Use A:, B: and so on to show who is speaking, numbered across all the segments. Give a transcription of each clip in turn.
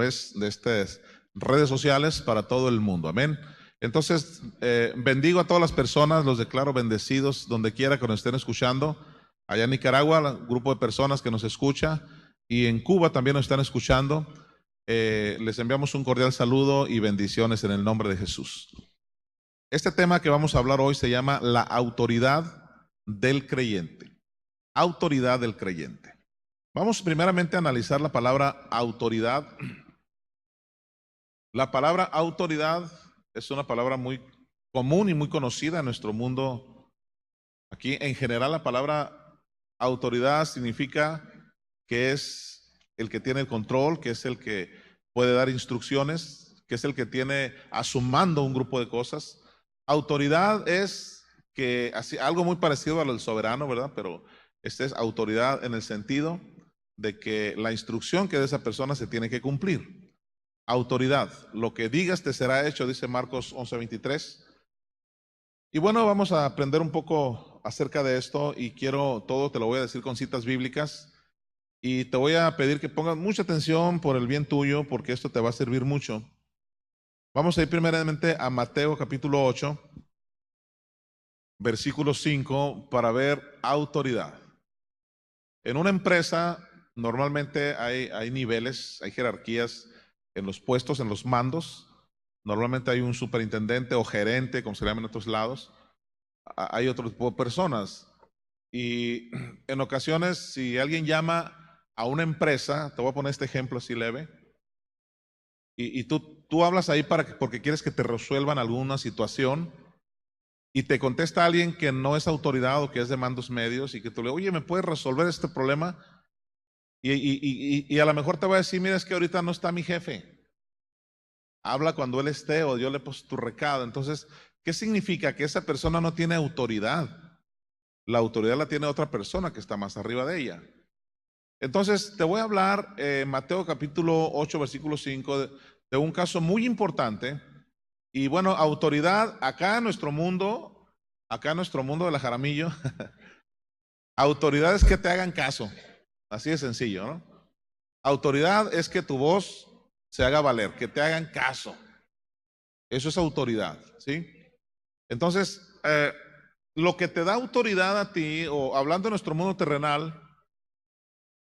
A: través de estas redes sociales para todo el mundo. Amén. Entonces, bendigo a todas las personas, los declaro bendecidos donde quiera que nos estén escuchando. Allá en Nicaragua, el grupo de personas que nos escucha, y en Cuba también nos están escuchando. Les enviamos un cordial saludo y bendiciones en el nombre de Jesús. Este tema que vamos a hablar hoy se llama la autoridad del creyente. Autoridad del creyente. Vamos primeramente a analizar la palabra autoridad. La palabra autoridad es una palabra muy común y muy conocida en nuestro mundo. Aquí en general la palabra autoridad significa que es el que tiene el control, que es el que puede dar instrucciones, que es el que tiene a su mando un grupo de cosas. Autoridad es que así, algo muy parecido a lo del soberano, ¿verdad? Pero esta es autoridad en el sentido de que la instrucción que de esa persona se tiene que cumplir. Autoridad, lo que digas te será hecho, dice Marcos 11:23. Y bueno, vamos a aprender un poco acerca de esto, y quiero todo, te lo voy a decir con citas bíblicas, y te voy a pedir que pongas mucha atención por el bien tuyo, porque esto te va a servir mucho. Vamos a ir primeramente a Mateo capítulo 8, versículo 5, para ver autoridad. En una empresa normalmente hay niveles, hay jerarquías en los puestos, en los mandos. Normalmente hay un superintendente o gerente, como se llama en otros lados. Hay otro tipo de personas. Y en ocasiones, si alguien llama a una empresa, te voy a poner este ejemplo así leve, y tú hablas ahí porque quieres que te resuelvan alguna situación, y te contesta alguien que no es autoridad o que es de mandos medios, y que tú le dices, oye, ¿me puedes resolver este problema? Y a lo mejor te va a decir, mira, es que ahorita no está mi jefe. Habla cuando él esté, o yo le puse tu recado. Entonces, ¿qué significa? Que esa persona no tiene autoridad. La autoridad la tiene otra persona que está más arriba de ella. Entonces, te voy a hablar, Mateo capítulo 8, versículo 5, de un caso muy importante. Y bueno, autoridad acá en nuestro mundo de la Jaramillo, autoridad es que te hagan caso. Así de sencillo, ¿no? Autoridad es que tu voz se haga valer, que te hagan caso. Eso es autoridad, ¿sí? Entonces, lo que te da autoridad a ti, o hablando de nuestro mundo terrenal,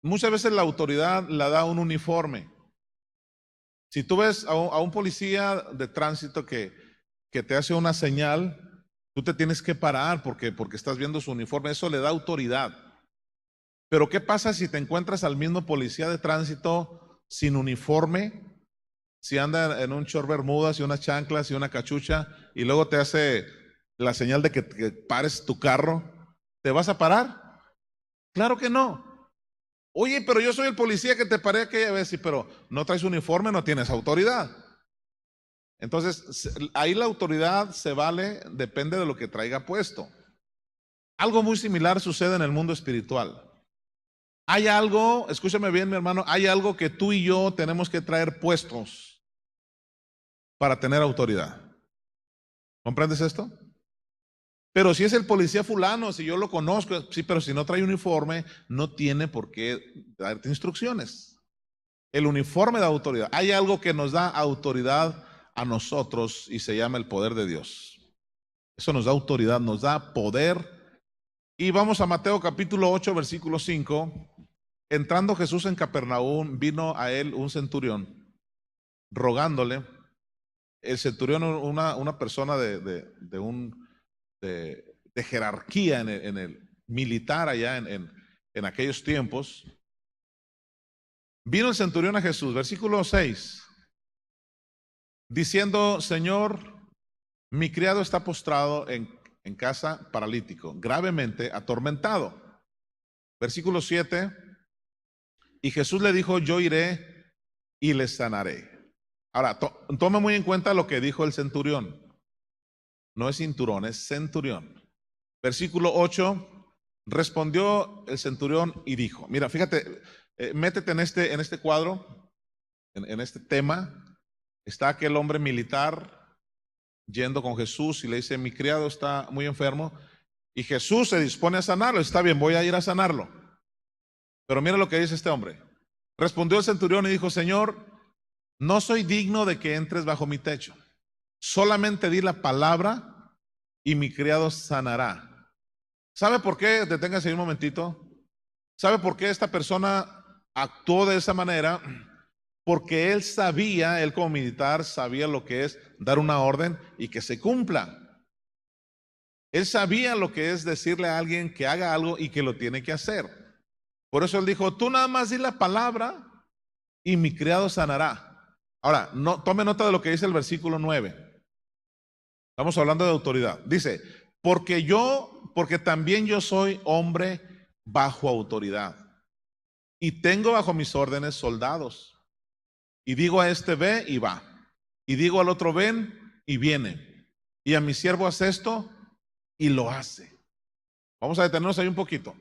A: muchas veces la autoridad la da un uniforme. Si tú ves a un policía de tránsito que te hace una señal, tú te tienes que parar porque estás viendo su uniforme. Eso le da autoridad. Pero ¿qué pasa si te encuentras al mismo policía de tránsito sin uniforme? Si anda en un short bermudas y unas chanclas y una cachucha, y luego te hace la señal de que pares tu carro, ¿te vas a parar? Claro que no. Oye, pero yo soy el policía que te paré aquella vez. Sí, pero no traes uniforme, no tienes autoridad. Entonces, ahí la autoridad se vale, depende de lo que traiga puesto. Algo muy similar sucede en el mundo espiritual. Hay algo, escúchame bien, mi hermano, hay algo que tú y yo tenemos que traer puestos para tener autoridad. ¿Comprendes esto? Pero si es el policía fulano, si yo lo conozco, sí, pero si no trae uniforme, no tiene por qué darte instrucciones. El uniforme da autoridad. Hay algo que nos da autoridad a nosotros y se llama el poder de Dios. Eso nos da autoridad, nos da poder. Y vamos a Mateo capítulo 8, versículo 5. Entrando Jesús en Capernaum, vino a él un centurión, rogándole. El centurión, una persona de jerarquía en el militar allá en aquellos tiempos. Vino el centurión a Jesús, versículo 6, diciendo, Señor, mi criado está postrado en casa, paralítico, gravemente atormentado. Versículo 7, y Jesús le dijo, yo iré y le sanaré. Ahora, tome muy en cuenta lo que dijo el centurión. No es cinturón, es centurión. Versículo 8, respondió el centurión y dijo, mira, fíjate, métete en este cuadro, en este tema. Está aquel hombre militar yendo con Jesús y le dice, mi criado está muy enfermo, y Jesús se dispone a sanarlo. Está bien, voy a ir a sanarlo. Pero mira lo que dice este hombre. Respondió el centurión y dijo, Señor, no soy digno de que entres bajo mi techo. Solamente di la palabra y mi criado sanará. ¿Sabe por qué? Deténgase ahí un momentito. ¿Sabe por qué esta persona actuó de esa manera? Porque él sabía, él como militar, sabía lo que es dar una orden y que se cumpla. Él sabía lo que es decirle a alguien que haga algo y que lo tiene que hacer. Por eso él dijo, tú nada más di la palabra y mi criado sanará. Ahora, no, tome nota de lo que dice el versículo 9. Estamos hablando de autoridad. Dice, porque también yo soy hombre bajo autoridad y tengo bajo mis órdenes soldados. Y digo a este ve y va. Y digo al otro ven y viene. Y a mi siervo hace esto y lo hace. Vamos a detenernos ahí un poquito.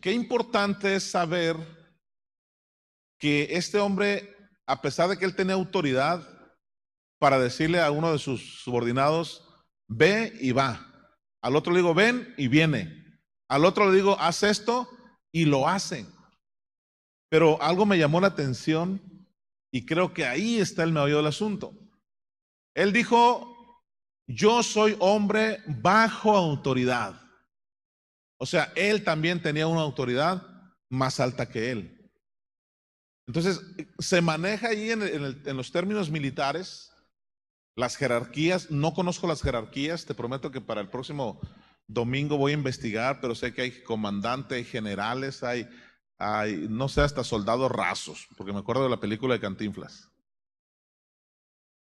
A: Qué importante es saber que este hombre, a pesar de que él tenía autoridad para decirle a uno de sus subordinados, ve y va. Al otro le digo, ven y viene. Al otro le digo, haz esto y lo hace. Pero algo me llamó la atención y creo que ahí está el meollo del asunto. Él dijo, yo soy hombre bajo autoridad. O sea, él también tenía una autoridad más alta que él. Entonces, se maneja ahí en los términos militares, las jerarquías. No conozco las jerarquías, te prometo que para el próximo domingo voy a investigar, pero sé que hay comandantes, hay generales, hay, no sé, hasta soldados rasos, porque me acuerdo de la película de Cantinflas.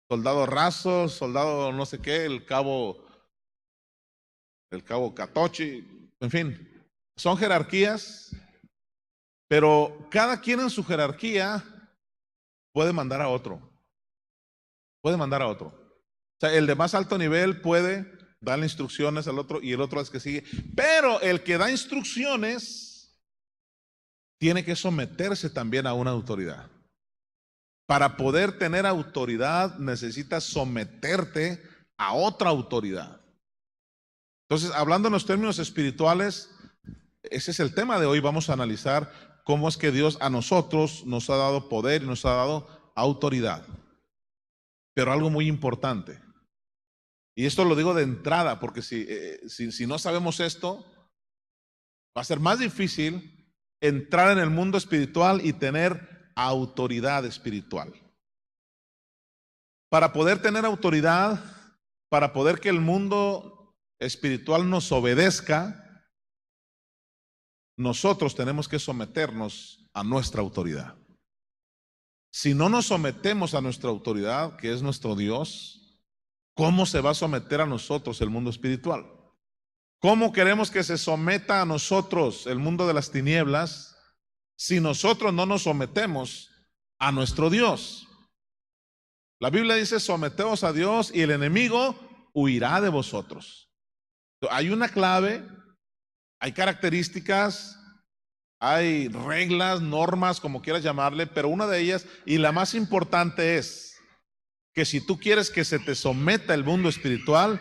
A: Soldado raso, soldado no sé qué, el cabo Catochi, en fin, son jerarquías, pero cada quien en su jerarquía puede mandar a otro. Puede mandar a otro. O sea, el de más alto nivel puede darle instrucciones al otro y el otro es que sigue. Pero el que da instrucciones tiene que someterse también a una autoridad. Para poder tener autoridad necesitas someterte a otra autoridad. Entonces, hablando en los términos espirituales, ese es el tema de hoy. Vamos a analizar cómo es que Dios a nosotros nos ha dado poder y nos ha dado autoridad. Pero algo muy importante, y esto lo digo de entrada, porque si no sabemos esto, va a ser más difícil entrar en el mundo espiritual y tener autoridad espiritual. Para poder tener autoridad, para poder que el mundo espiritual nos obedezca, nosotros tenemos que someternos a nuestra autoridad. Si no nos sometemos a nuestra autoridad, que es nuestro Dios, ¿cómo se va a someter a nosotros el mundo espiritual? ¿Cómo queremos que se someta a nosotros el mundo de las tinieblas si nosotros no nos sometemos a nuestro Dios? La Biblia dice, someteos a Dios y el enemigo huirá de vosotros. Hay una clave, hay características, hay reglas, normas, como quieras llamarle, pero una de ellas, y la más importante, es que si tú quieres que se te someta el mundo espiritual,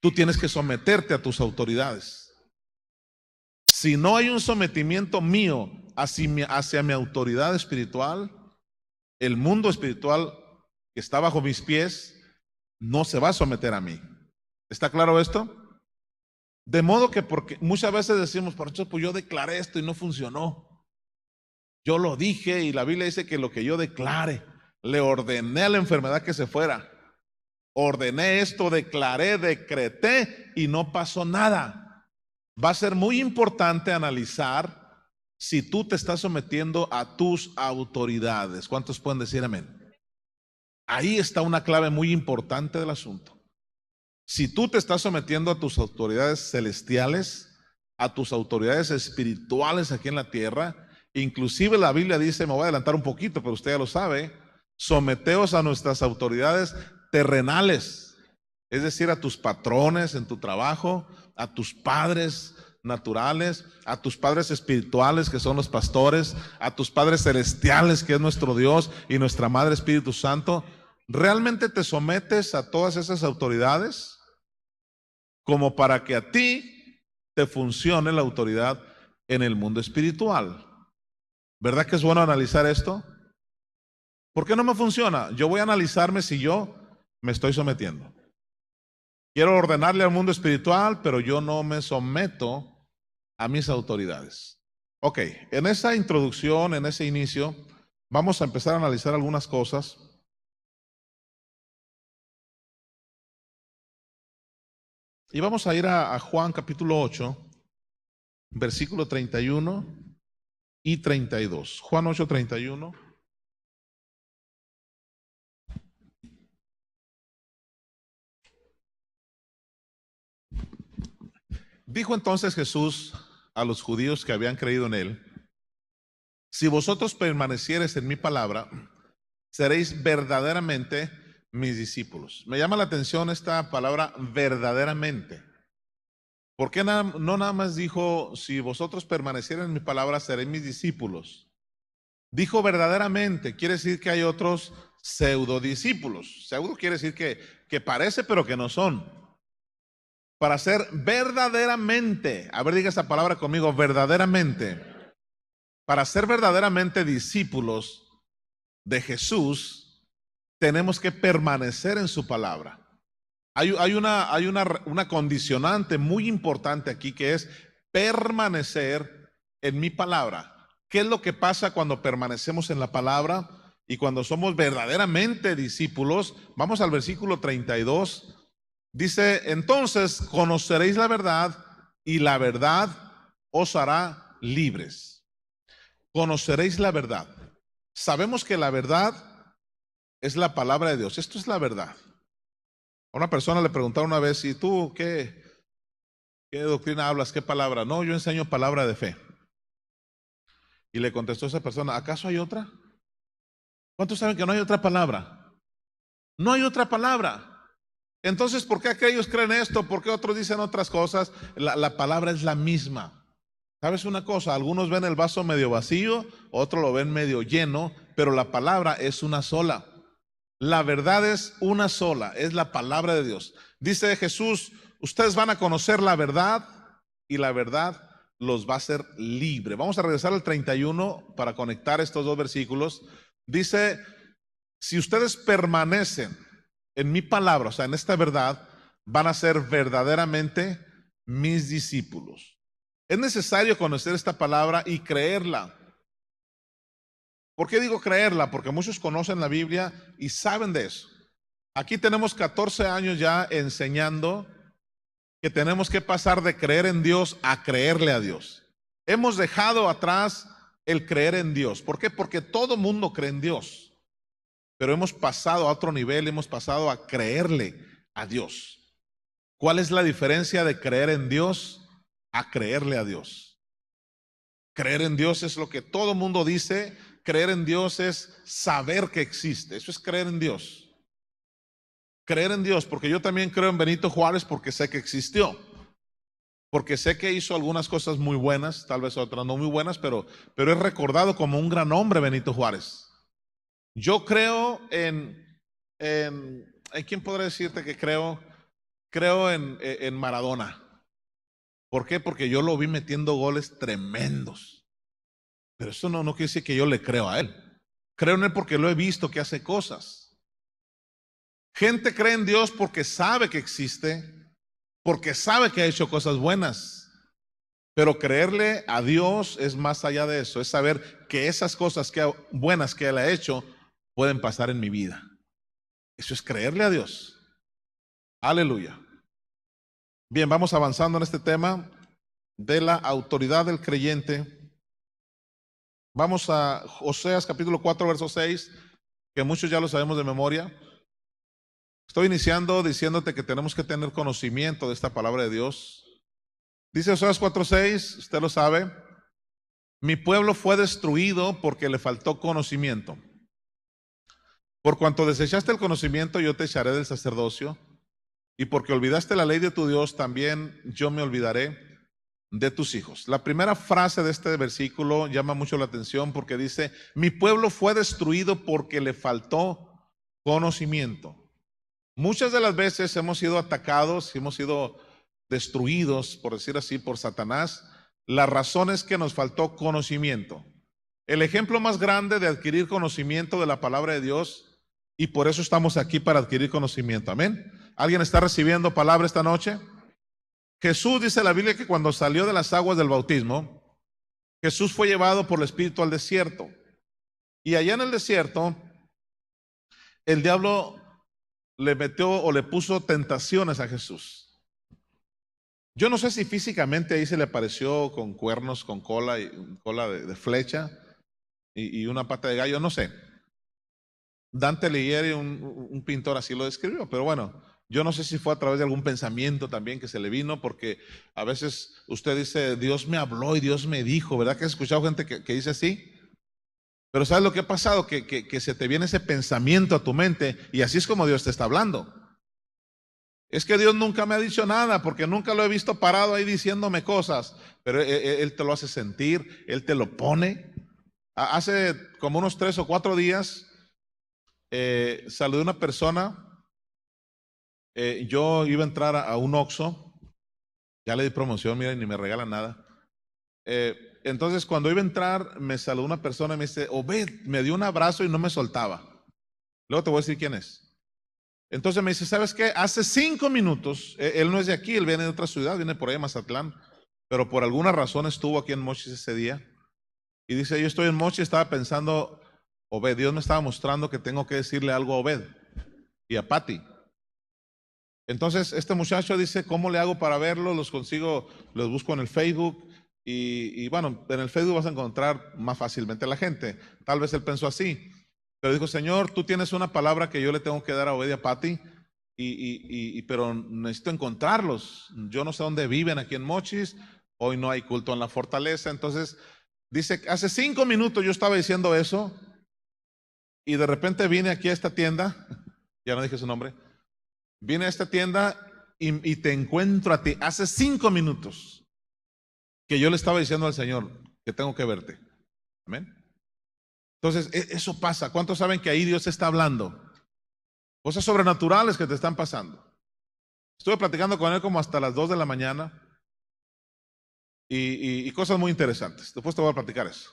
A: tú tienes que someterte a tus autoridades. Si no hay un sometimiento mío hacia mi autoridad espiritual, el mundo espiritual que está bajo mis pies no se va a someter a mí. ¿Está claro esto? De modo que, porque muchas veces decimos, por eso pues yo declaré esto y no funcionó. Yo lo dije y la Biblia dice que lo que yo declare, le ordené a la enfermedad que se fuera. Ordené esto, declaré, decreté y no pasó nada. Va a ser muy importante analizar si tú te estás sometiendo a tus autoridades. ¿Cuántos pueden decir amén? Ahí está una clave muy importante del asunto. Si tú te estás sometiendo a tus autoridades celestiales, a tus autoridades espirituales aquí en la tierra, inclusive la Biblia dice, me voy a adelantar un poquito, pero usted ya lo sabe, someteos a nuestras autoridades terrenales, es decir, a tus patrones en tu trabajo, a tus padres naturales, a tus padres espirituales que son los pastores, a tus padres celestiales que es nuestro Dios y nuestra Madre Espíritu Santo. ¿Realmente te sometes a todas esas autoridades como para que a ti te funcione la autoridad en el mundo espiritual? ¿Verdad que es bueno analizar esto? ¿Por qué no me funciona? Yo voy a analizarme si yo me estoy sometiendo. Quiero ordenarle al mundo espiritual, pero yo no me someto a mis autoridades. Ok, en esa introducción, en ese inicio, vamos a empezar a analizar algunas cosas. Y vamos a ir a Juan capítulo 8, versículo 31 y 32. Juan 8, 31. Dijo entonces Jesús a los judíos que habían creído en él: si vosotros permaneciereis en mi palabra, seréis verdaderamente mis discípulos. Me llama la atención esta palabra verdaderamente. ¿Por qué no nada más dijo, si vosotros permaneciereis en mi palabra, seréis mis discípulos? Dijo verdaderamente, quiere decir que hay otros pseudo discípulos. Pseudo quiere decir que parece pero que no son. Para ser verdaderamente, a ver, diga esa palabra conmigo, verdaderamente. Para ser verdaderamente discípulos de Jesús, tenemos que permanecer en su palabra. Hay una condicionante muy importante aquí, que es permanecer en mi palabra. ¿Qué es lo que pasa cuando permanecemos en la palabra y cuando somos verdaderamente discípulos? Vamos al versículo 32. Dice, entonces conoceréis la verdad y la verdad os hará libres. Conoceréis la verdad. Sabemos que la verdad es la palabra de Dios. Esto es la verdad. A una persona le preguntaron una vez, ¿y tú qué doctrina hablas? ¿Qué palabra? No, yo enseño palabra de fe. Y le contestó esa persona, ¿acaso hay otra? ¿Cuántos saben que no hay otra palabra? No hay otra palabra. Entonces, ¿por qué aquellos creen esto? ¿Por qué otros dicen otras cosas? La palabra es la misma. ¿Sabes una cosa? Algunos ven el vaso medio vacío, otros lo ven medio lleno, pero la palabra es una sola. La verdad es una sola, es la palabra de Dios. Dice Jesús, ustedes van a conocer la verdad y la verdad los va a hacer libre. Vamos a regresar al 31 para conectar estos dos versículos. Dice, si ustedes permanecen en mi palabra, o sea, en esta verdad, van a ser verdaderamente mis discípulos. Es necesario conocer esta palabra y creerla. ¿Por qué digo creerla? Porque muchos conocen la Biblia y saben de eso. Aquí tenemos 14 años ya enseñando que tenemos que pasar de creer en Dios a creerle a Dios. Hemos dejado atrás el creer en Dios. ¿Por qué? Porque todo mundo cree en Dios. Pero hemos pasado a otro nivel, hemos pasado a creerle a Dios. ¿Cuál es la diferencia de creer en Dios a creerle a Dios? Creer en Dios es lo que todo mundo dice. Creer en Dios es saber que existe. Eso es creer en Dios. Creer en Dios, porque yo también creo en Benito Juárez porque sé que existió. Porque sé que hizo algunas cosas muy buenas, tal vez otras no muy buenas, pero es recordado como un gran hombre Benito Juárez. Yo creo en ¿quién podrá decirte que creo en Maradona? ¿Por qué? Porque yo lo vi metiendo goles tremendos. Pero eso no quiere decir que yo le creo a él. Creo en él porque lo he visto que hace cosas. Gente cree en Dios porque sabe que existe, porque sabe que ha hecho cosas buenas. Pero creerle a Dios es más allá de eso, es saber que esas cosas buenas que Él ha hecho pueden pasar en mi vida. Eso es creerle a Dios. Aleluya. Bien, vamos avanzando en este tema de la autoridad del creyente. Vamos a Oseas capítulo 4, verso 6, que muchos ya lo sabemos de memoria. Estoy iniciando diciéndote que tenemos que tener conocimiento de esta palabra de Dios. Dice Oseas 4:6, usted lo sabe. Mi pueblo fue destruido porque le faltó conocimiento. Por cuanto desechaste el conocimiento, yo te echaré del sacerdocio. Y porque olvidaste la ley de tu Dios, también yo me olvidaré de tus hijos. La primera frase de este versículo llama mucho la atención porque dice, mi pueblo fue destruido porque le faltó conocimiento. Muchas de las veces hemos sido atacados, hemos sido destruidos, por decir así, por Satanás. La razón es que nos faltó conocimiento. El ejemplo más grande de adquirir conocimiento de la palabra de Dios, y por eso estamos aquí, para adquirir conocimiento. Amén. ¿Alguien está recibiendo palabra esta noche? Jesús, dice la Biblia, que cuando salió de las aguas del bautismo, Jesús fue llevado por el Espíritu al desierto. Y allá en el desierto, el diablo le metió o le puso tentaciones a Jesús. Yo no sé si físicamente ahí se le apareció con cuernos, con cola, y cola de flecha y una pata de gallo, no sé. Dante Alighieri, un pintor, así lo describió, pero bueno, yo no sé si fue a través de algún pensamiento también que se le vino, porque a veces usted dice, Dios me habló y Dios me dijo, ¿verdad que has escuchado gente que dice así? Pero ¿sabes lo que ha pasado? Que se te viene ese pensamiento a tu mente y así es como Dios te está hablando. Es que Dios nunca me ha dicho nada porque nunca lo he visto parado ahí diciéndome cosas, pero Él te lo hace sentir, Él te lo pone. Hace como unos 3 o 4 días saludé a una persona. Yo iba a entrar a un Oxxo, ya le di promoción, mira, ni me regalan nada. Entonces cuando iba a entrar me saludó una persona y me dice, Obed, me dio un abrazo y no me soltaba. Luego te voy a decir quién es. Entonces me dice, ¿sabes qué? Hace 5 minutos, él no es de aquí, él viene de otra ciudad, viene por ahí de Mazatlán, pero por alguna razón estuvo aquí en Mochis ese día. Y dice, yo estoy en Mochis, estaba pensando, Obed, Dios me estaba mostrando que tengo que decirle algo a Obed y a Patti. Entonces este muchacho dice, ¿cómo le hago para verlo? Los consigo, los busco en el Facebook y bueno, en el Facebook vas a encontrar más fácilmente a la gente. Tal vez él pensó así, pero dijo, Señor, tú tienes una palabra que yo le tengo que dar a Obed y a Patti, pero necesito encontrarlos. Yo no sé dónde viven aquí en Mochis, hoy no hay culto en la fortaleza. Entonces dice, hace 5 minutos yo estaba diciendo eso y de repente vine aquí a esta tienda, ya no dije su nombre. Vine a esta tienda y te encuentro a ti. Hace 5 minutos que yo le estaba diciendo al Señor que tengo que verte. Amén. Entonces, eso pasa. ¿Cuántos saben que ahí Dios está hablando? Cosas sobrenaturales que te están pasando. Estuve platicando con él como hasta las 2 de la mañana y cosas muy interesantes. Después te voy a platicar eso.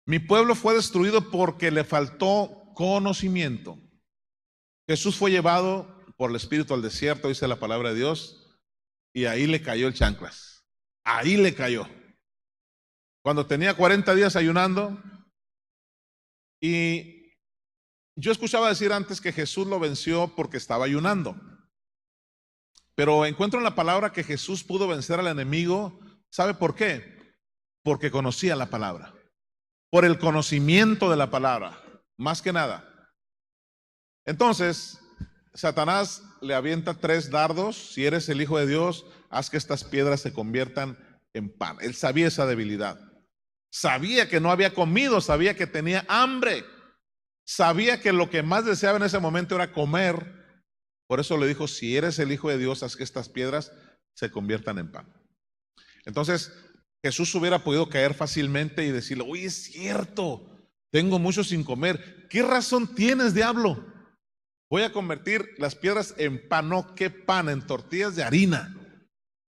A: Mi pueblo fue destruido porque le faltó conocimiento. Jesús fue llevado por el Espíritu al desierto, dice la palabra de Dios, y ahí le cayó el chanclas. Ahí le cayó. Cuando tenía 40 días ayunando, y yo escuchaba decir antes que Jesús lo venció porque estaba ayunando. Pero encuentro en la palabra que Jesús pudo vencer al enemigo. ¿Sabe por qué? Porque conocía la palabra. Por el conocimiento de la palabra, más que nada. Entonces, Satanás le avienta 3 dardos. Si eres el Hijo de Dios, haz que estas piedras se conviertan en pan. Él sabía esa debilidad. Sabía que no había comido, sabía que tenía hambre. Sabía que lo que más deseaba en ese momento era comer. Por eso le dijo, si eres el Hijo de Dios, haz que estas piedras se conviertan en pan. Entonces, Jesús hubiera podido caer fácilmente y decirle, uy, es cierto, tengo mucho sin comer. ¿Qué razón tienes, diablo? Voy a convertir las piedras en pan. No, ¿qué pan? En tortillas de harina.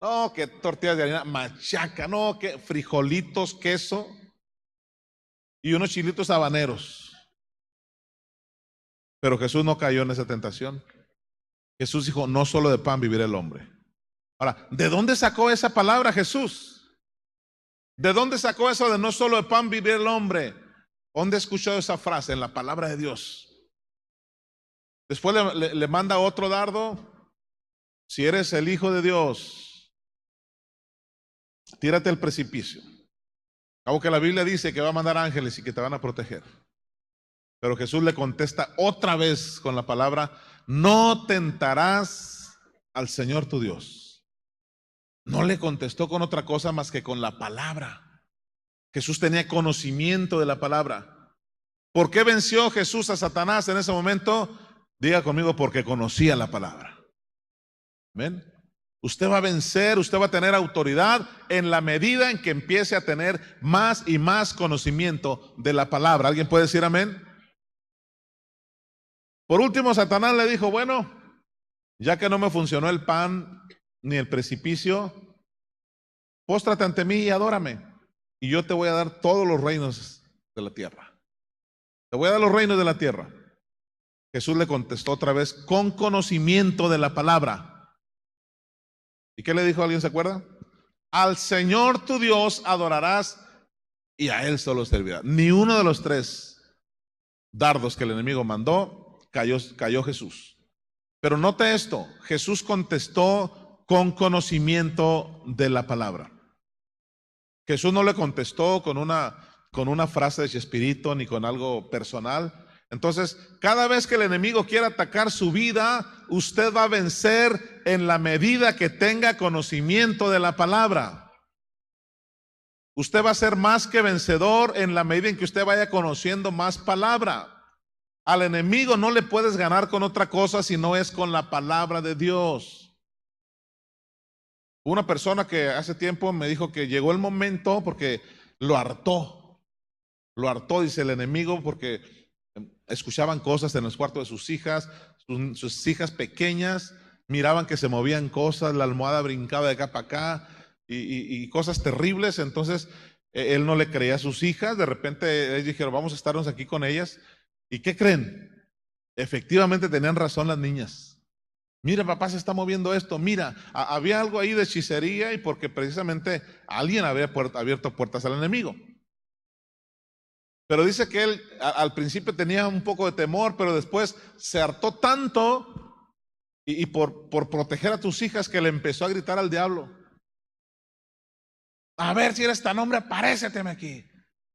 A: No, que tortillas de harina, machaca. No, que frijolitos, queso y unos chilitos habaneros. Pero Jesús no cayó en esa tentación. Jesús dijo, no solo de pan vivirá el hombre. Ahora, ¿de dónde sacó esa palabra Jesús? ¿De dónde sacó eso de no solo de pan vivir el hombre? ¿Dónde escuchó esa frase? En la palabra de Dios. Después le manda otro dardo. Si eres el Hijo de Dios, tírate al precipicio. Algo que la Biblia dice que va a mandar ángeles y que te van a proteger. Pero Jesús le contesta otra vez con la palabra, no tentarás al Señor tu Dios. No le contestó con otra cosa más que con la palabra. Jesús tenía conocimiento de la palabra. ¿Por qué venció Jesús a Satanás en ese momento? Diga conmigo, porque conocía la palabra. ¿Ven? Usted va a vencer, usted va a tener autoridad en la medida en que empiece a tener más y más conocimiento de la palabra. ¿Alguien puede decir amén? Por último, Satanás le dijo, bueno, ya que no me funcionó el pan ni el precipicio, póstrate ante mí y adórame, y yo te voy a dar todos los reinos de la tierra. Te voy a dar los reinos de la tierra. Jesús le contestó otra vez, con conocimiento de la palabra. ¿Y qué le dijo? ¿Alguien se acuerda? Al Señor tu Dios adorarás y a Él solo servirás. Ni uno de los tres dardos que el enemigo mandó cayó Jesús. Pero note esto, Jesús contestó con conocimiento de la palabra. Jesús no le contestó con una frase de Chespirito ni con algo personal. Entonces, cada vez que el enemigo quiera atacar su vida, usted va a vencer en la medida que tenga conocimiento de la palabra. Usted va a ser más que vencedor en la medida en que usted vaya conociendo más palabra. Al enemigo no le puedes ganar con otra cosa si no es con la palabra de Dios. Una persona que hace tiempo me dijo que llegó el momento porque lo hartó, dice el enemigo, porque escuchaban cosas en los cuartos de sus hijas, sus hijas pequeñas, miraban que se movían cosas, la almohada brincaba de acá para acá y cosas terribles. Entonces él no le creía a sus hijas. De repente ellos dijeron, vamos a estarnos aquí con ellas. ¿Y qué creen? Efectivamente tenían razón las niñas. Mira, papá, se está moviendo esto. Mira, había algo ahí de hechicería y porque precisamente alguien había abierto puertas al enemigo. Pero dice que él al principio tenía un poco de temor, pero después se hartó tanto y por proteger a tus hijas que le empezó a gritar al diablo. A ver, si eres tan hombre, aparéceteme aquí.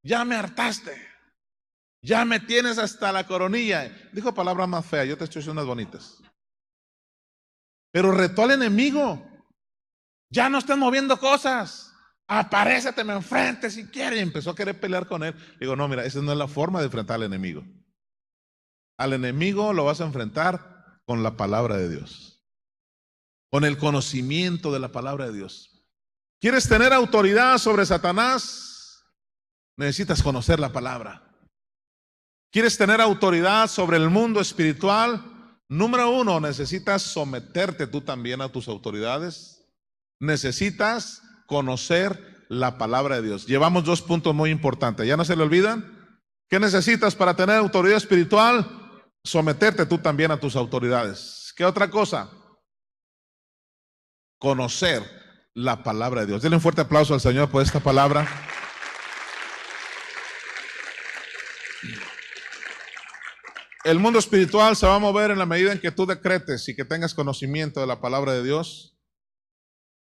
A: Ya me hartaste. Ya me tienes hasta la coronilla. Dijo palabras más feas, yo te estoy diciendo unas bonitas. Pero retó al enemigo. Ya no están moviendo cosas. Aparéceteme enfrente si quieres. Y empezó a querer pelear con él. Digo, no, mira, esa no es la forma de enfrentar al enemigo. Al enemigo lo vas a enfrentar con la palabra de Dios. Con el conocimiento de la palabra de Dios. ¿Quieres tener autoridad sobre Satanás? Necesitas conocer la palabra. ¿Quieres tener autoridad sobre el mundo espiritual? Número uno, necesitas someterte tú también a tus autoridades. Necesitas conocer la palabra de Dios. Llevamos 2 puntos muy importantes. ¿Ya no se le olvidan? ¿Qué necesitas para tener autoridad espiritual? Someterte tú también a tus autoridades. ¿Qué otra cosa? Conocer la palabra de Dios. Denle un fuerte aplauso al Señor por esta palabra. El mundo espiritual se va a mover en la medida en que tú decretes y que tengas conocimiento de la palabra de Dios.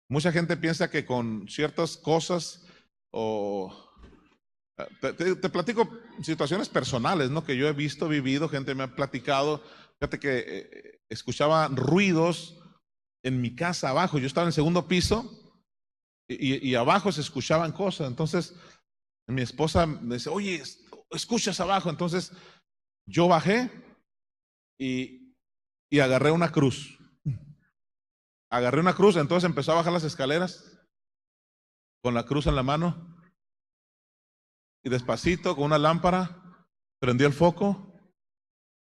A: Mucha gente piensa que con ciertas cosas te platico situaciones personales, ¿no? Que yo he visto, vivido, gente me ha platicado. Fíjate que escuchaba ruidos en mi casa abajo. Yo estaba en el segundo piso y abajo se escuchaban cosas. Entonces mi esposa me dice, oye, ¿escuchas abajo? Entonces yo bajé y agarré una cruz. Entonces empezó a bajar las escaleras con la cruz en la mano y despacito con una lámpara prendió el foco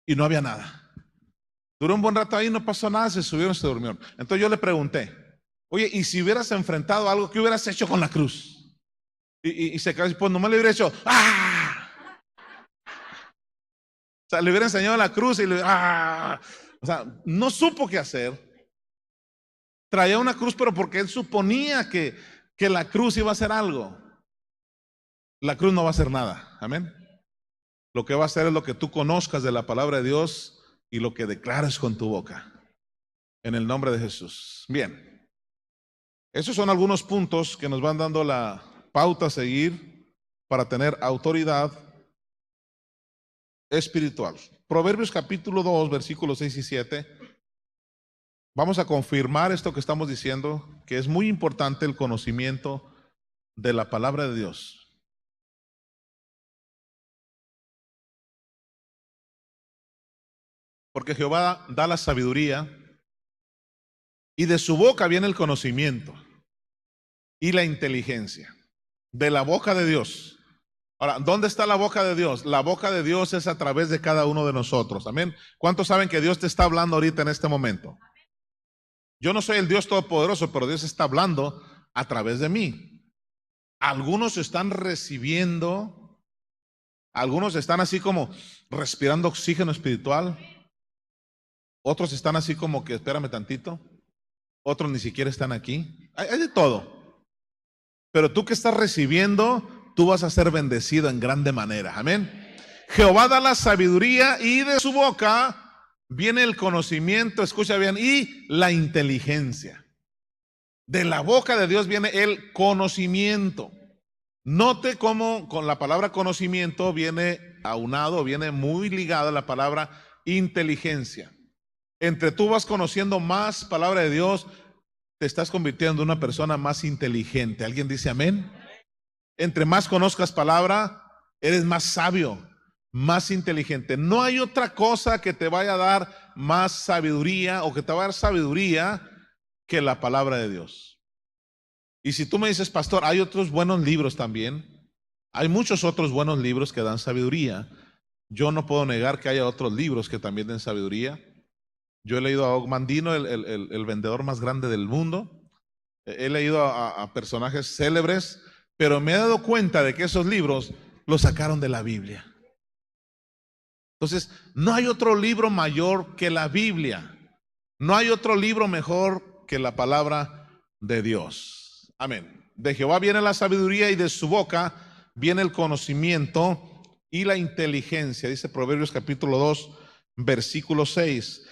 A: y no había nada. Duró un buen rato ahí, no pasó nada, se subieron, se durmieron. Entonces yo le pregunté, oye, ¿y si hubieras enfrentado algo, qué hubieras hecho con la cruz? Y se quedó, pues nomás le hubiera hecho, ¡ah! O sea, le hubiera enseñado la cruz y ¡ah! O sea, no supo qué hacer. Traía una cruz, pero porque él suponía que la cruz iba a hacer algo. La cruz no va a hacer nada. Amén. Lo que va a hacer es lo que tú conozcas de la palabra de Dios y lo que declares con tu boca. En el nombre de Jesús. Bien. Esos son algunos puntos que nos van dando la pauta a seguir para tener autoridad espiritual. Proverbios capítulo 2, versículos 6 y 7. Vamos a confirmar esto que estamos diciendo, que es muy importante el conocimiento de la palabra de Dios. Porque Jehová da la sabiduría y de su boca viene el conocimiento y la inteligencia. De la boca de Dios. Ahora, ¿dónde está la boca de Dios? La boca de Dios es a través de cada uno de nosotros. Amén. ¿Cuántos saben que Dios te está hablando ahorita en este momento? Yo no soy el Dios todopoderoso, pero Dios está hablando a través de mí. Algunos están recibiendo Algunos están así como respirando oxígeno espiritual. Otros están así como que espérame tantito. Otros ni siquiera están aquí. Hay de todo. Pero tú que estás recibiendo, tú vas a ser bendecido en grande manera. Amén. Jehová da la sabiduría y de su boca viene el conocimiento, escucha bien, y la inteligencia. De la boca de Dios viene el conocimiento. Note cómo con la palabra conocimiento viene aunado, viene muy ligada a la palabra inteligencia. Entre tú vas conociendo más palabra de Dios, te estás convirtiendo en una persona más inteligente. ¿Alguien dice amén? Entre más conozcas palabra, eres más sabio, más inteligente. No hay otra cosa que te vaya a dar más sabiduría o que te vaya a dar sabiduría que la palabra de Dios. Y si tú me dices, pastor, hay otros buenos libros también. Hay muchos otros buenos libros que dan sabiduría. Yo no puedo negar que haya otros libros que también den sabiduría. Yo he leído a Og Mandino, el vendedor más grande del mundo. He leído a personajes célebres, pero me he dado cuenta de que esos libros los sacaron de la Biblia. Entonces, no hay otro libro mayor que la Biblia. No hay otro libro mejor que la palabra de Dios. Amén. De Jehová viene la sabiduría y de su boca viene el conocimiento y la inteligencia. Dice Proverbios capítulo 2, versículo 6.